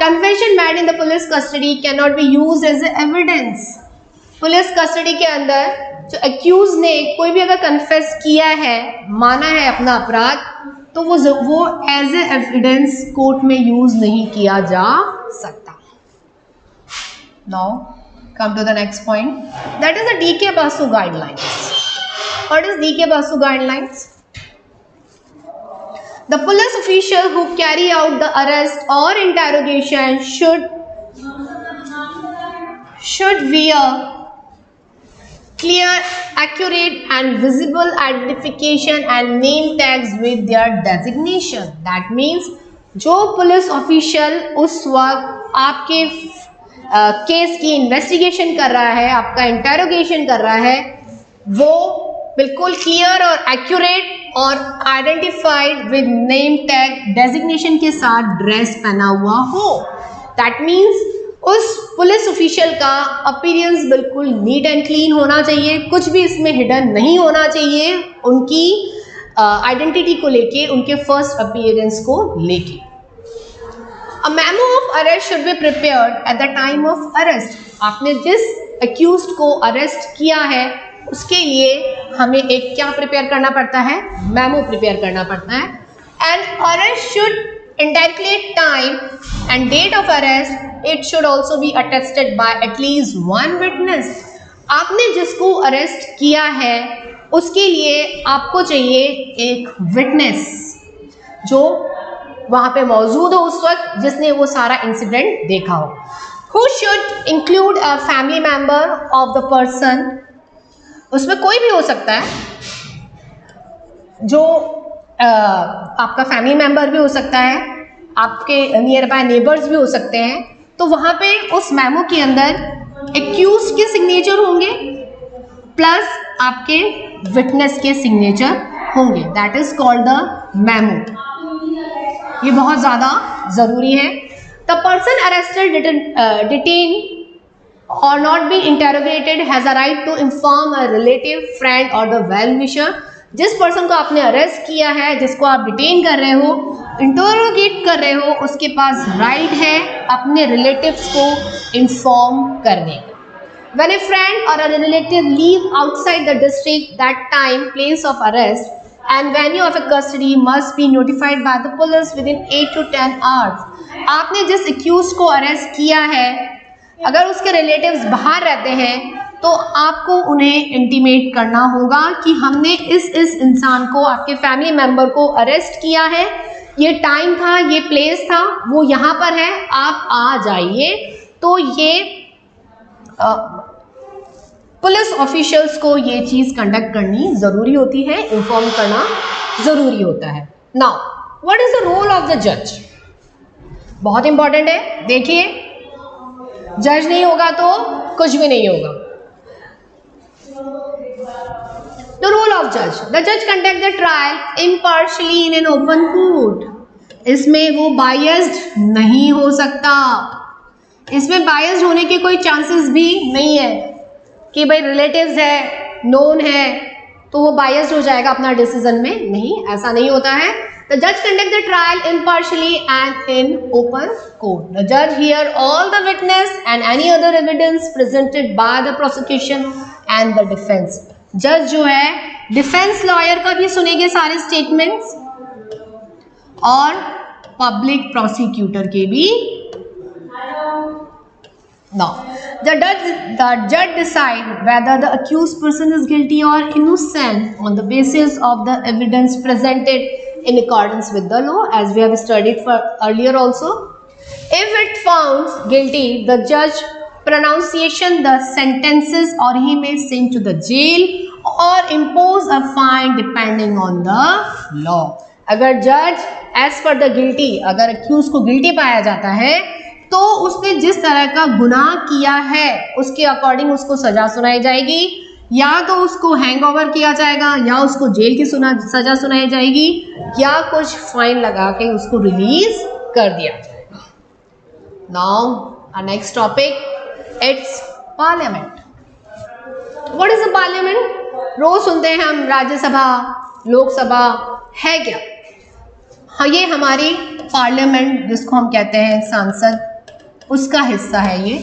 Confession made in the police custody cannot be used as evidence. Police custody के अंदर जो एक्यूज ने कोई भी अगर कन्फेस किया है, माना है अपना अपराध, तो वो एज ए एविडेंस कोर्ट में यूज नहीं किया जा सकता. Now come to the next point, that is the D.K. Basu guidelines. What is D.K. Basu guidelines? The police official who carry out the arrest or interrogation should wear clear, accurate and visible identification and name tags with their designation. That means जो police official उस वक्त आपके case की investigation कर रहा है, आपका interrogation कर रहा है, वो बिल्कुल क्लियर और एक्यूरेट और identified with name tag designation के साथ ड्रेस पहना हुआ हो. दैट मीन्स उस पुलिस ऑफिशियल का अपीयरेंस बिल्कुल नीट एंड क्लीन होना चाहिए, कुछ भी इसमें हिडन नहीं होना चाहिए, उनकी आइडेंटिटी को लेके, उनके फर्स्ट अपीयरेंस को लेके. A memo of arrest should be prepared at the time of arrest. आपने जिस accused को अरेस्ट किया है उसके लिए हमें एक क्या प्रिपेयर करना पड़ता है? मेमो प्रिपेयर करना पड़ता है. And arrest should indicate time and date of arrest. It should also be attested by at least one witness. आपने जिसको अरेस्ट किया है उसके लिए आपको चाहिए एक विटनेस जो वहाँ पे मौजूद हो उस वक्त, जिसने वो सारा इंसिडेंट देखा हो. Who should include a family member of the person. उसमें कोई भी हो सकता है, जो आपका फैमिली मेम्बर भी हो सकता है, आपके नियर बाय नेबर्स भी हो सकते हैं. तो वहाँ पे उस मेमो के अंदर एक्यूज के सिग्नेचर होंगे प्लस आपके विटनेस के सिग्नेचर होंगे. That is called the memo. ये बहुत ज़्यादा ज़रूरी है. The person arrested, detain or not be interrogated has a right to inform a relative, friend or the well wisher. जिस पर्सन को आपने अरेस्ट किया है, जिसको आप डिटेन कर रहे हो, इंटरोगेट कर रहे हो उसके पास राइट है अपने रिलेटिव्स को इन्फॉर्म करने का। When a friend or a relative leave outside the district, that time, place of arrest and venue of a custody must be notified by the police within 8 to 10 hours. आपने जिस accused को arrest किया है, अगर उसके relatives बाहर रहते हैं तो आपको उन्हें इंटीमेट करना होगा कि हमने इस इंसान को, आपके फैमिली मेम्बर को अरेस्ट किया है, ये टाइम था, ये प्लेस था, वो यहाँ पर है, आप आ जाइए। तो ये पुलिस ऑफिशियल्स को ये चीज़ कंडक्ट करनी ज़रूरी होती है, इन्फॉर्म करना ज़रूरी होता है। Now what is the role of the जज? बहुत इंपॉर्टेंट है। देखिए, जज नहीं होगा तो कुछ भी नहीं होगा। The role of judge. The judge conduct the trial impartially in an open court. इसमें वो biased नहीं हो सकता। इसमें biased होने के कोई chances भी नहीं है कि भाई relatives है, known है, तो वो biased हो जाएगा अपना decision में। नहीं, ऐसा नहीं होता है। The judge conduct the trial impartially and in open court. The judge hear all the witness and any other evidence presented by the prosecution and the defense. जज जो है डिफेंस लॉयर का भी सुनेंगे सारे स्टेटमेंट्स और पब्लिक प्रोसिक्यूटर के भी। Now, the judge decide whether the accused person is guilty or innocent on the basis of the evidence presented in accordance with the law, as we have studied for earlier also. If it found guilty, the judge pronunciation the sentences or he may send to the jail or impose a fine depending on the law. अगर जज as per the guilty, अगर accused को guilty पाया जाता है तो उसने जिस तरह का गुनाह किया है उसके अकॉर्डिंग उसको सजा सुनाई जाएगी, या तो उसको हैंगओवर किया जाएगा, या उसको जेल की सजा सुनाई जाएगी, या कुछ फाइन लगा के उसको रिलीज कर दिया जाएगा। Now our next topic, it's parliament. What is a parliament? रोज सुनते हैं हम राज्यसभा, लोकसभा, है क्या? हाँ, ये हमारी पार्लियामेंट जिसको हम कहते हैं सांसद, उसका हिस्सा है ये।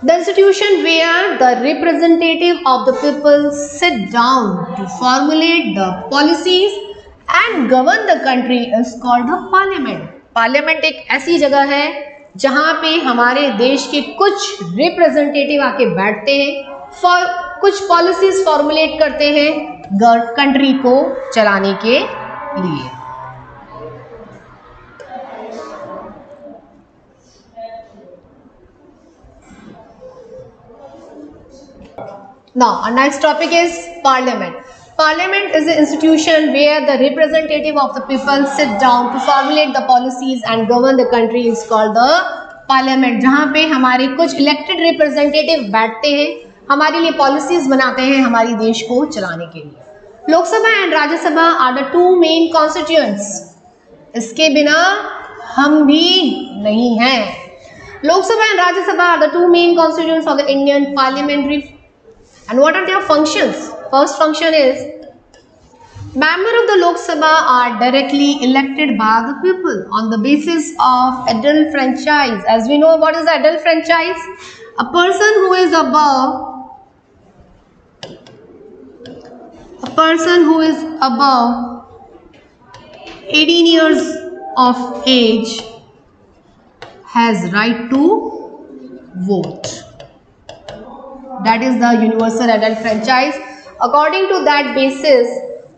The institution where the representative of the people sit down to formulate the policies and govern the country is called the parliament. Parliament एक ऐसी जगह है जहाँ पे हमारे देश के कुछ रिप्रेजेंटेटिव आके बैठते हैं, कुछ पॉलिसीज फॉर्मुलेट करते हैं कंट्री को चलाने के लिए। Now, our next topic is Parliament. Parliament is the institution where the representative of the people sit down to formulate the policies and govern the country is called the Parliament. जहाँ पे हमारे कुछ elected representative बैठते हैं, हमारे लिए policies बनाते हैं हमारी देश को चलाने के लिए। Lok Sabha and Rajya Sabha are the two main constituents. इसके बिना हम भी नहीं हैं। Lok Sabha and Rajya Sabha are the two main constituents of the Indian parliamentary. And what are their functions? First function is member of the Lok Sabha are directly elected by the people on the basis of adult franchise. As we know, what is adult franchise? A person who is above 18 years of age has right to vote. That is the universal adult franchise. According to that basis,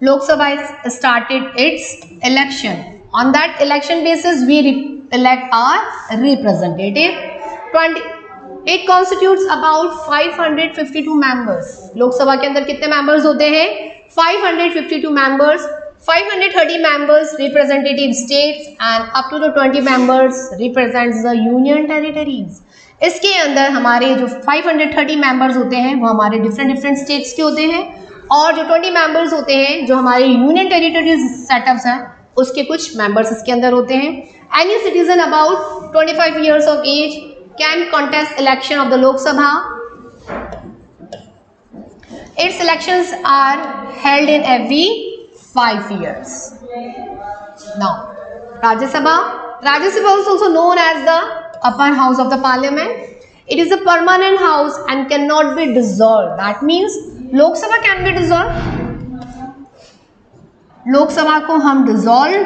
Lok Sabha started its election. On that election basis, we elect our representative. It constitutes about 552 members. लोक सभा के अंदर कितने members होते हैं? 552 members. 530 members representative states and up to the 20 members represents the union territories. इसके अंदर हमारे जो 530 members होते हैं वो हमारे different states के होते हैं, और जो 20 मेंबर्स होते हैं जो हमारे यूनियन टेरिटरीज सेटअप्स हैं उसके कुछ मेंबर्स इसके अंदर होते हैं। Any citizen about 25 years of age can contest election of the Lok Sabha. It's elections are held in every 5 years. Now, Rajya Sabha is also known as the upper house of the parliament. It is a permanent house and cannot be dissolved. That means Lok Sabha can be dissolved. लोक सभा को हम dissolve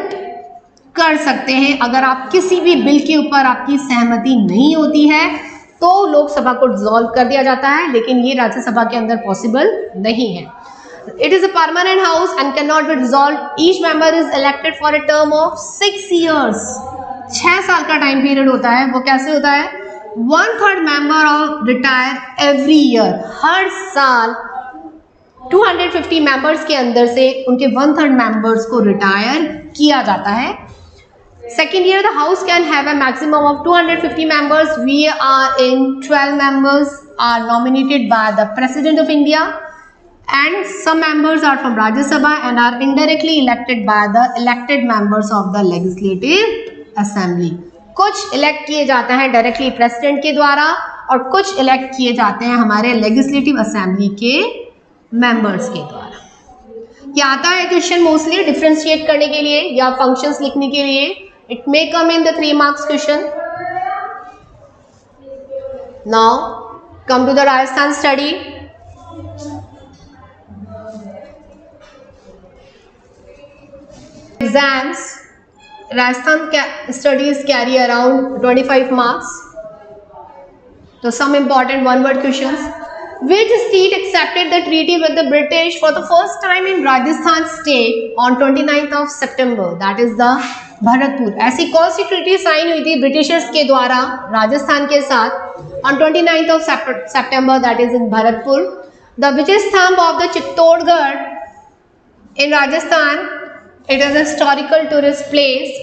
कर सकते हैं अगर आप किसी भी बिल के ऊपर आपकी सहमति नहीं होती है तो लोक सभा को डिसॉल्व कर दिया जाता है, लेकिन ये राज्यसभा के अंदर पॉसिबल नहीं है. It is a permanent house and cannot be dissolved. Each member is elected for a term of 6 years. 6 साल का टाइम पीरियड होता है. वो कैसे होता है? 1/3 member of retire every year. हर साल 250 मेंबर्स के अंदर से उनके 1/3 मेंबर्स को रिटायर किया जाता है. Second year, the house can have a maximum of 250 members. We are in 12 members are nominated by the President of India, and some members are from Rajya Sabha and are indirectly elected by the elected members of the Legislative Assembly. कुछ elect किए जाते हैं directly president के द्वारा और कुछ elect किए जाते हैं हमारे लेजिस्लेटिव असेंबली के मेंबर्स के द्वारा. ये आता है क्वेश्चन मोस्टली डिफ्रेंशिएट करने के लिए या फंक्शंस लिखने के लिए. It may come in the 3 marks question. Now come to the Rajasthan study. Exams Rajasthan studies carry around 25 marks. तो सम important one word questions. Which state accepted the treaty with the British for the first time in Rajasthan state on 29th of September? That is the Bharatpur. ऐसी कौन सी treaty sign हुई थी Britishers के द्वारा राजस्थान के साथ on 29th of September? That is in Bharatpur. The biggest thumb of the Chittorgarh in Rajasthan. It is a historical tourist place.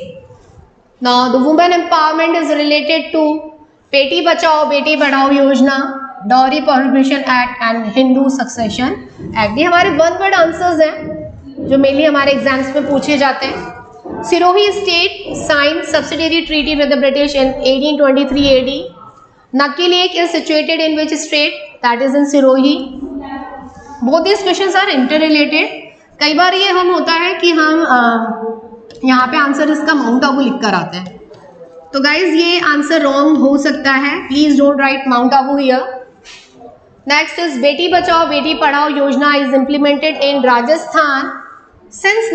Now the women empowerment is related to Beti Bachao बेटी पढ़ाओ योजना, dowry prohibition act and Hindu succession act. ये हमारे 1 word answers हैं जो mainly हमारे exams में पूछे जाते हैं. Sirohi state sign subsidiary treaty with the British in 1823 AD. Nakki lake is situated in which state? That is in Sirohi. Both this questions are inter related. कई बार ये हम होता है कि हम यहाँ पे आंसर इसका माउंट आबू लिख कर आते हैं, तो गाइज ये आंसर रॉन्ग हो सकता है. Please don't write mount Abu here. Next is Beti Bachao बेटी पढ़ाओ योजना is implemented in Rajasthan since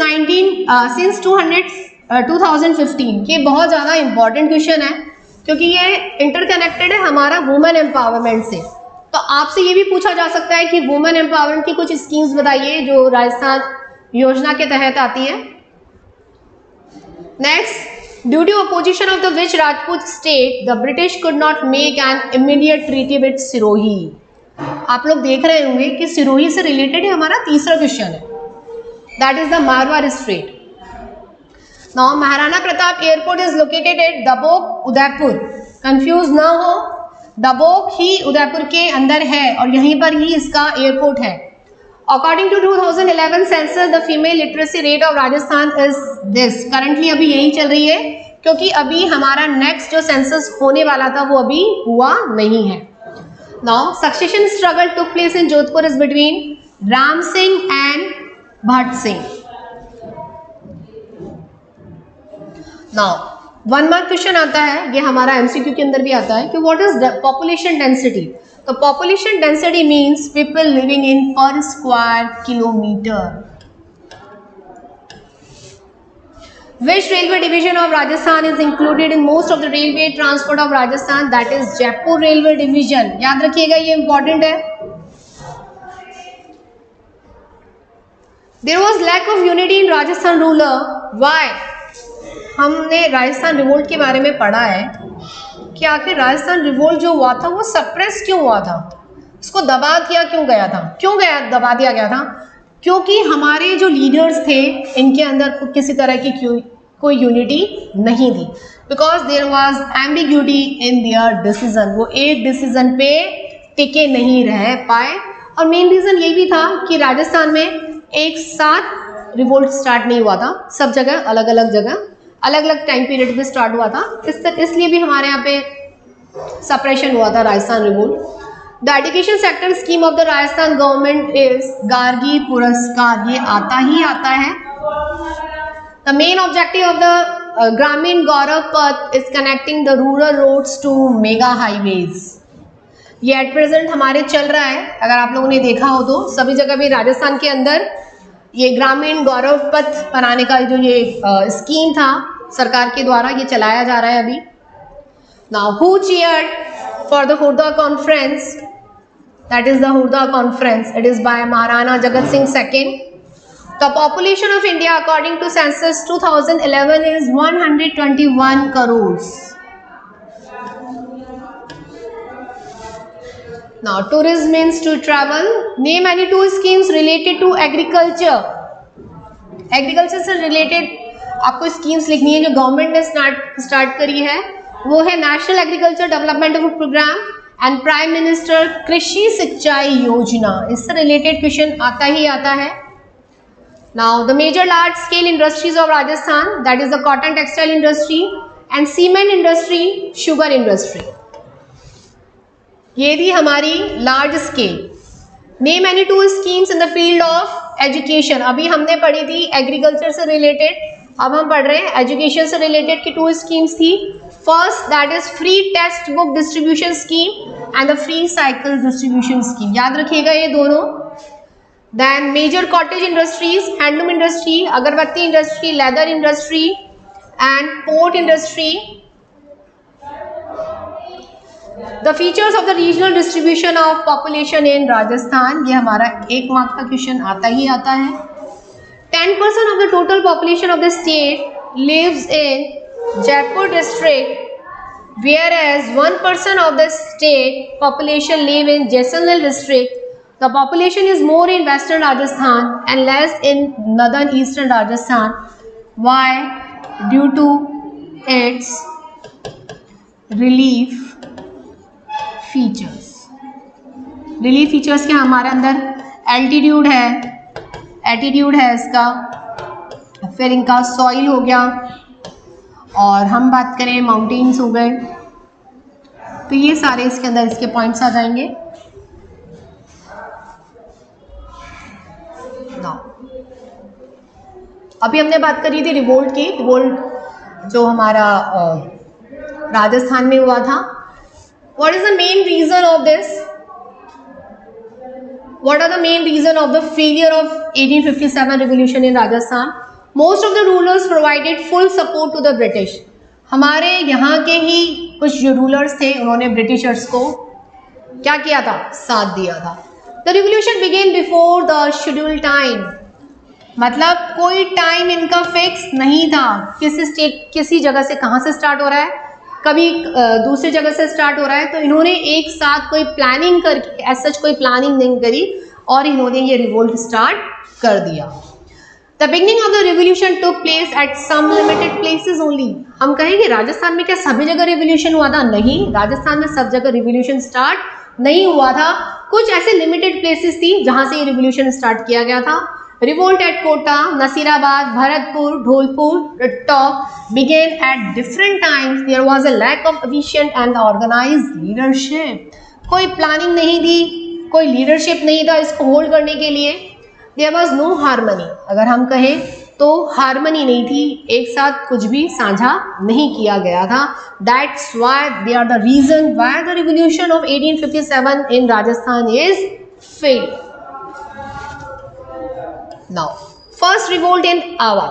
2015. ये बहुत ज़्यादा इंपॉर्टेंट क्वेश्चन है क्योंकि ये इंटरकनेक्टेड है हमारा वुमेन एम्पावरमेंट से. तो आपसे ये भी पूछा जा सकता है कि वुमेन एम्पावरमेंट की कुछ स्कीम्स बताइए जो राजस्थान योजना के तहत आती है. Next, due to opposition of the which Rajput state the British could not make an immediate treaty with Sirohi. आप लोग देख रहे होंगे कि सिरोही से रिलेटेड ही हमारा तीसरा क्वेश्चन है. That is the Marwar strait. Now Maharana Pratap airport is located at Dabok Udaipur. Confuse ना हो, दबोक ही उदयपुर के अंदर है और यहीं पर ही इसका एयरपोर्ट है. According to 2011 census, the female literacy rate of Rajasthan is this. Currently अभी यही चल रही है क्योंकि अभी हमारा नेक्स्ट जो सेंसस होने वाला था वो अभी हुआ नहीं है. Now, succession struggle took place in Jodhpur is between Ram Singh and Bhatt Singh. Now, 1 mark question आता है, ये हमारा MCQ के अंदर भी आता है कि what is population density. तो population density means people living in per square kilometer. Which railway division of Rajasthan is included in most of the railway transport of Rajasthan? That is Jaipur Railway Division. याद रखिएगा ये important है. There was lack of unity in Rajasthan ruler. Why? हमने Rajasthan revolt के बारे में पढ़ा है कि आखिर राजस्थान रिवोल्ट जो हुआ था वो सप्रेस क्यों हुआ था, उसको दबा दिया क्यों गया था, दबा दिया गया था? क्योंकि हमारे जो लीडर्स थे इनके अंदर किसी तरह की कोई यूनिटी नहीं थी. Because there was ambiguity in their decision. वो एक डिसीजन पे टिके नहीं रह पाए और मेन रीज़न ये भी था कि राजस्थान में एक साथ रिवोल्ट स्टार्ट नहीं हुआ था. सब जगह अलग अलग टाइम पीरियड पे स्टार्ट हुआ था. इसलिए भी हमारे यहाँ पे सप्रेशन हुआ था Rajasthan revolt. The education sector scheme of the Rajasthan government is Gargi पुरस्कार. ये आता है The main objective of the Gramin Gaurav Path is connecting the rural roads to mega highways. ये एट प्रेजेंट हमारे चल रहा है, अगर आप लोगों ने देखा हो तो सभी जगह भी राजस्थान के अंदर ये ग्रामीण गौरव पथ बनाने का जो ये स्कीम था सरकार के द्वारा, ये चलाया जा रहा है अभी. Now who cheered for the Hurda conference? That is the Hurda conference. It is by Maharana Jagat Singh II. The population of India according to census 2011 is 121 crores. Now tourism means to travel. Name any two schemes related to agriculture. Agriculture से related आपको schemes लिखनी है जो government ने start करी है. वो है national agriculture development programme and prime minister Krishi Sinchai योजना. इससे रिलेटेड क्वेश्चन आता ही आता है. Now the major large scale industries of Rajasthan, that is the cotton textile industry and cement industry, sugar industry. ये थी हमारी large scale. Name any two schemes in the field of education. अभी हमने पढ़ी थी एग्रीकल्चर से related, अब हम पढ़ रहे हैं एजुकेशन से रिलेटेड की टू स्कीम्स थी. First that is free text book distribution scheme and the free cycle distribution scheme. याद रखिएगा ये दोनों. Then major cottage industries, handloom industry, agarbatti industry, leather industry and port industry. The features of the regional distribution of population in Rajasthan, ये हमारा 1 mark का question आता ही आता है. 10% of the total population of the state lives in Jaipur district, whereas 1% of the state population live in Jaisalmer district. The population is more in western Rajasthan and less in northern eastern Rajasthan. Why? Due to its relief features. Relief features क्या हमारे अंदर altitude है, attitude है इसका, फिर इनका soil हो गया, और हम बात करें mountains हो गए. तो ये सारे इसके अंदर इसके points आ जाएंगे. अभी हमने बात करी थी रिवोल्ट की. रिवोल्ट जो हमारा राजस्थान में हुआ था. What is the main reason of this? What are the main reason of the failure of 1857 revolution in Rajasthan? Most of the rulers provided full support to the British. हमारे यहाँ के ही कुछ जो रूलर्स थे उन्होंने ब्रिटिशर्स को क्या किया था? साथ दिया था. The revolution began before the scheduled time. मतलब कोई टाइम इनका फिक्स नहीं था. किसी जगह से कहाँ से स्टार्ट हो रहा है, कभी दूसरी जगह से स्टार्ट हो रहा है. तो इन्होंने एक साथ कोई प्लानिंग करके, एज सच कोई प्लानिंग नहीं करी और इन्होंने ये रिवोल्ट स्टार्ट कर दिया. The beginning of the revolution took place at some limited places only. हम कहेंगे राजस्थान में क्या सभी जगह रिवोल्यूशन हुआ था? नहीं, राजस्थान में सब जगह रिवोल्यूशन स्टार्ट नहीं हुआ था. कुछ ऐसे लिमिटेड प्लेसेस थी जहाँ से ये रिवोल्यूशन स्टार्ट किया गया था. Revolt at Kota, Nasirabad, Bharatpur, Dholpur, Tog began at different times. There was a lack of efficient and organized leadership. कोई प्लानिंग नहीं थी, कोई लीडरशिप नहीं था इसको होल्ड करने के लिए. There was no harmony. अगर हम कहें तो हारमनी नहीं थी, एक साथ कुछ भी साझा नहीं किया गया था. That's why they are the reason why the revolution of 1857 in Rajasthan is failed. Now, first revolt in Awa.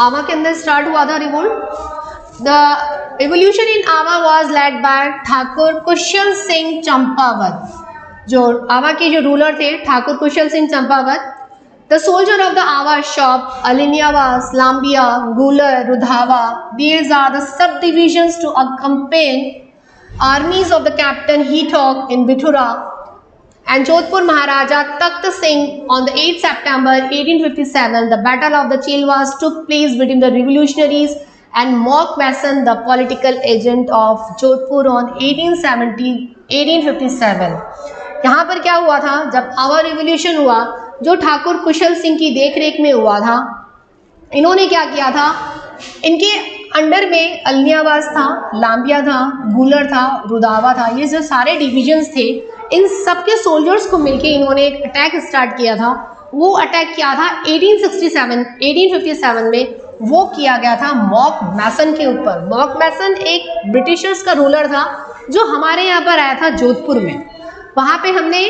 Awa के अंदर स्टार्ट हुआ था revolt. The revolution in Awa was led by Thakur Kushal Singh Champawat. जो आवा के जो रूलर थे Thakur Kushal Singh Champawat. The soldier of the Awa shop, Alinyavas, Lambia, Gular, Rudhava, these are the subdivisions to accompany armies of the captain Heathcock in Bithura and Jodhpur Maharaja Takht Singh on the 8th September 1857. The Battle of the Chilwas took place between the revolutionaries and Monk Mason, the political agent of Jodhpur on 1857. यहाँ पर क्या हुआ था? जब आवा revolution हुआ जो ठाकुर कुशल सिंह की देखरेख में हुआ था, इन्होंने क्या किया था? इनके अंडर में अलियावास था, लांबिया था, गुलर था, रुदावा था, ये जो सारे डिविजन्स थे, इन सबके सोल्जर्स को मिलके इन्होंने एक अटैक स्टार्ट किया था वो अटैक किया था 1857 में, वो किया गया था मॉक मैसन के ऊपर। मॉक मैसन एक ब्रिटिशर्स का रूलर था जो हमारे यहाँ पर आया था जोधपुर में। वहाँ पे हमने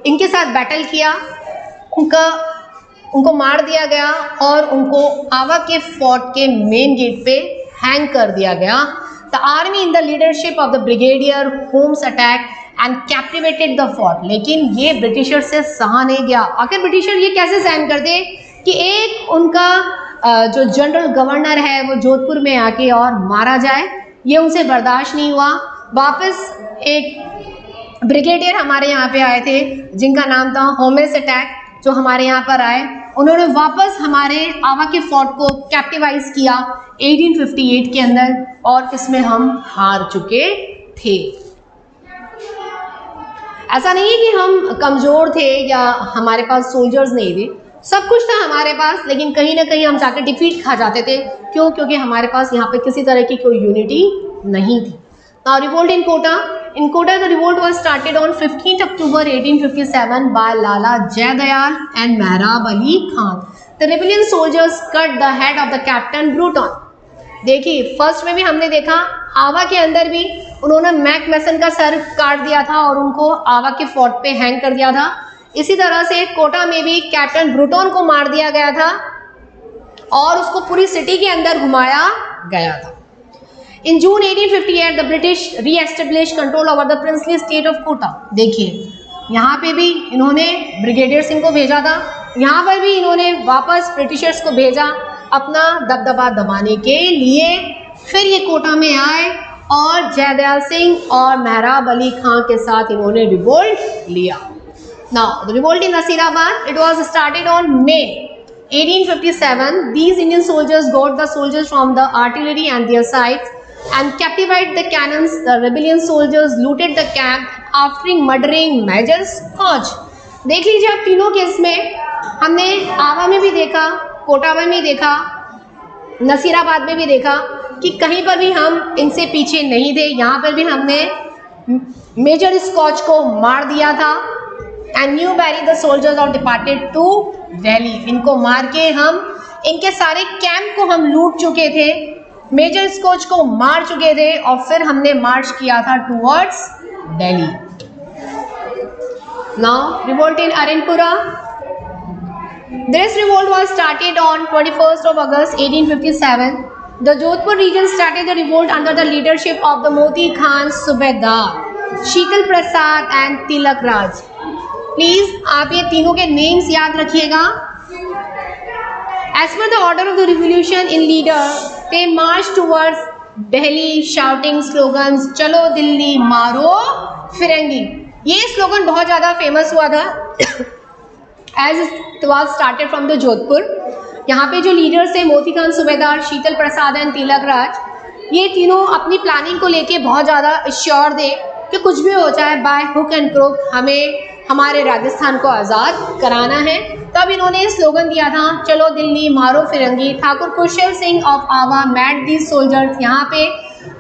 इनके साथ बैटल किया, उनको मार दिया गया और उनको आवा के फोर्ट के मेन गेट पे हैंग कर दिया गया। The army in the leadership of the brigadier Holmes attack and captivated the fort. लेकिन ये ब्रिटिशर से सहा नहीं गया। आखिर ब्रिटिशर ये कैसे सहन करते कि एक उनका जो जनरल गवर्नर है वो जोधपुर में आके और मारा जाए, ये उनसे बर्दाश्त नहीं हुआ। वापस एक ब्रिगेडियर हमारे यहाँ पे आए थे जिनका नाम था होम्स अटैक, जो हमारे यहाँ पर आए, उन्होंने वापस हमारे आवा के फोर्ट को कैप्टिवाइज किया 1858 के अंदर, और इसमें हम हार चुके थे। ऐसा नहीं है कि हम कमज़ोर थे या हमारे पास सोल्जर्स नहीं थे, सब कुछ था हमारे पास, लेकिन कहीं ना कहीं हम जाकर डिफीट खा जाते थे। क्यों? क्योंकि हमारे पास यहाँ पे किसी तरह की कोई यूनिटी नहीं थी। Now revolt in Kota. In Kota, the revolt was started on 15th October 1857 by Lala Jayadayal and Mehrab Ali Khan. The rebellion soldiers cut the head of the captain Bruton. देखिए, first में भी हमने देखा आवा के अंदर भी उन्होंने मैक मैसन का सर काट दिया था और उनको आवा के फोर्ट पे हैंग कर दिया था। इसी तरह से कोटा में भी कैप्टन ब्रूटन को मार दिया गया था और उसको पूरी सिटी के अंदर घुमाया गया था। In June 1858, the British re-established control over the princely state of Kota. देखिए, यहाँ पे भी इन्होंने ब्रिगेडियर सिंह को भेजा था, यहाँ पर भी इन्होंने वापस ब्रिटिशर्स को भेजा अपना दबदबा दबाने के लिए। फिर ये कोटा में आए और जयदयाल सिंह और मेहराब अली खां के साथ इन्होंने रिवोल्ट लिया। Now, the revolt in Nasirabad, it was started on May 1857. These Indian soldiers got the soldiers from the artillery and their sides and captivated the cannons. The rebellion soldiers looted the camp after murdering Major Scotch. देख लीजिए आप तीनों case में, हमने आवा में भी देखा, कोटा में भी देखा, नसीराबाद में भी देखा कि कहीं पर भी हम इनसे पीछे नहीं थे। यहाँ पर भी हमने मेजर स्कॉच को मार दिया था। And new bury the soldiers of departed to Delhi. इनको मार के हम इनके सारे कैंप को हम लूट चुके थे, मेजर स्कॉच को मार चुके थे और फिर हमने मार्च किया था towards Delhi. Now revolt in Erinpura. This revolt was started on 21st of August 1857. The Jodhpur region started the revolt under the leadership of the Moti Khan Subedar, Sheetal Prasad and Tilak Raj. Please आप ये तीनों के names याद रखिएगा। As per the order of the revolution in leader, they marched towards Delhi shouting slogans, चलो दिल्ली मारो फिरंगी। ये slogan बहुत ज़्यादा फेमस हुआ था as it was started from the Jodhpur. यहाँ पे जो लीडर्स थे मोती खान सुबेदार, शीतल प्रसाद एंड तिलक राज, ये तीनों अपनी प्लानिंग को लेके बहुत ज़्यादा श्योर थे कि कुछ भी हो जाए बाय हुक एंड क्रोक हमें हमारे राजस्थान को आज़ाद कराना है। तब इन्होंने स्लोगन दिया था, चलो दिल्ली मारो फिरंगी। ठाकुर कुशल सिंह ऑफ आवा मैट दीज सोल्जर्स। यहाँ पे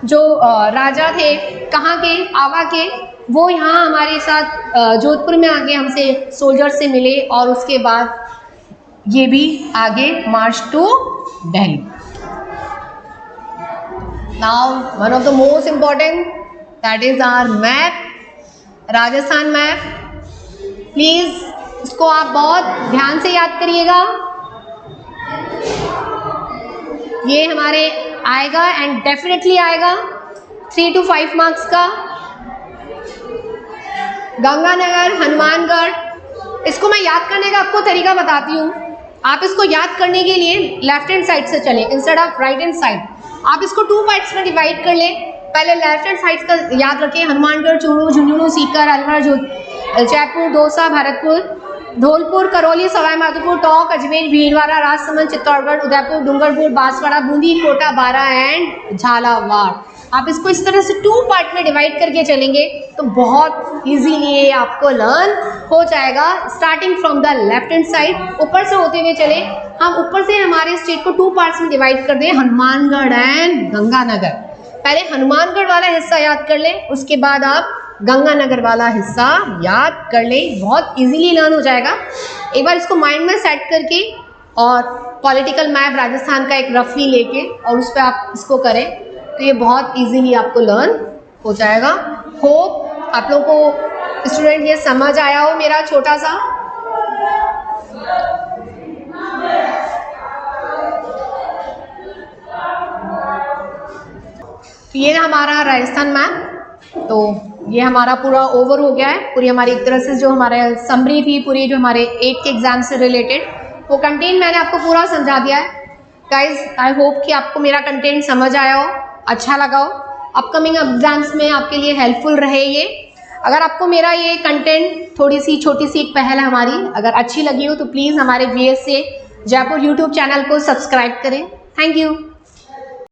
जो राजा थे कहाँ के, आवा के, वो यहाँ हमारे साथ जोधपुर में आके हमसे सोल्जर से मिले और उसके बाद ये भी आगे march to Delhi. Now one of the most important, that is our map, Rajasthan map. Please इसको आप बहुत ध्यान से याद करिएगा। ये हमारे आएगा एंड डेफिनेटली आएगा 3 to 5 मार्क्स का। गंगानगर, हनुमानगढ़, इसको मैं याद करने का आपको तरीका बताती हूँ। आप इसको याद करने के लिए लेफ्ट हैंड साइड से चलें instead of right hand side. आप इसको 2 पार्ट्स में डिवाइड कर लें। पहले लेफ्ट हैंड साइड का याद रखें, हनुमानगढ़, चूरू, झुंझुनू, सीकर, अलवर, जयपुर, दौसा, भरतपुर, धौलपुर, करौली, सवाई माधोपुर, टोंक, अजमेर, भीलवाड़ा, राजसमंद, चित्तौड़गढ़, उदयपुर, डूंगरपुर, बांसवाड़ा, बूंदी, कोटा, बारा एंड झालावाड़। आप इसको इस तरह से 2 पार्ट में डिवाइड करके चलेंगे तो बहुत इजीली ये आपको लर्न हो जाएगा। Starting from the left hand side, ऊपर से होते हुए चले। हम ऊपर से हमारे स्टेट को 2 पार्ट्स में डिवाइड कर दें, हनुमानगढ़ एंड गंगानगर। पहले हनुमानगढ़ वाला हिस्सा याद कर लें, उसके बाद आप गंगानगर वाला हिस्सा याद कर ले, बहुत इजीली लर्न हो जाएगा। एक बार इसको माइंड में सेट करके और पॉलिटिकल मैप राजस्थान का एक रफली लेके और उस पर आप इसको करें तो ये बहुत इजीली आपको लर्न हो जाएगा। होप आप लोगों को स्टूडेंट ये समझ आया हो मेरा छोटा सा। तो ये हमारा राजस्थान मैप, तो ये हमारा पूरा ओवर हो गया है। पूरी हमारी एक तरह से जो हमारे समरी थी पूरी जो हमारे 8 के एग्जाम से रिलेटेड वो कंटेंट मैंने आपको पूरा समझा दिया है। गाइज आई होप कि आपको मेरा कंटेंट समझ आया हो, अच्छा लगा हो, अपकमिंग एग्जाम्स में आपके लिए हेल्पफुल रहे ये। अगर आपको मेरा ये कंटेंट थोड़ी सी छोटी सी एक पहल हमारी अगर अच्छी लगी हो तो प्लीज़ हमारे VSA जयपुर यूट्यूब चैनल को सब्सक्राइब करें। Thank you.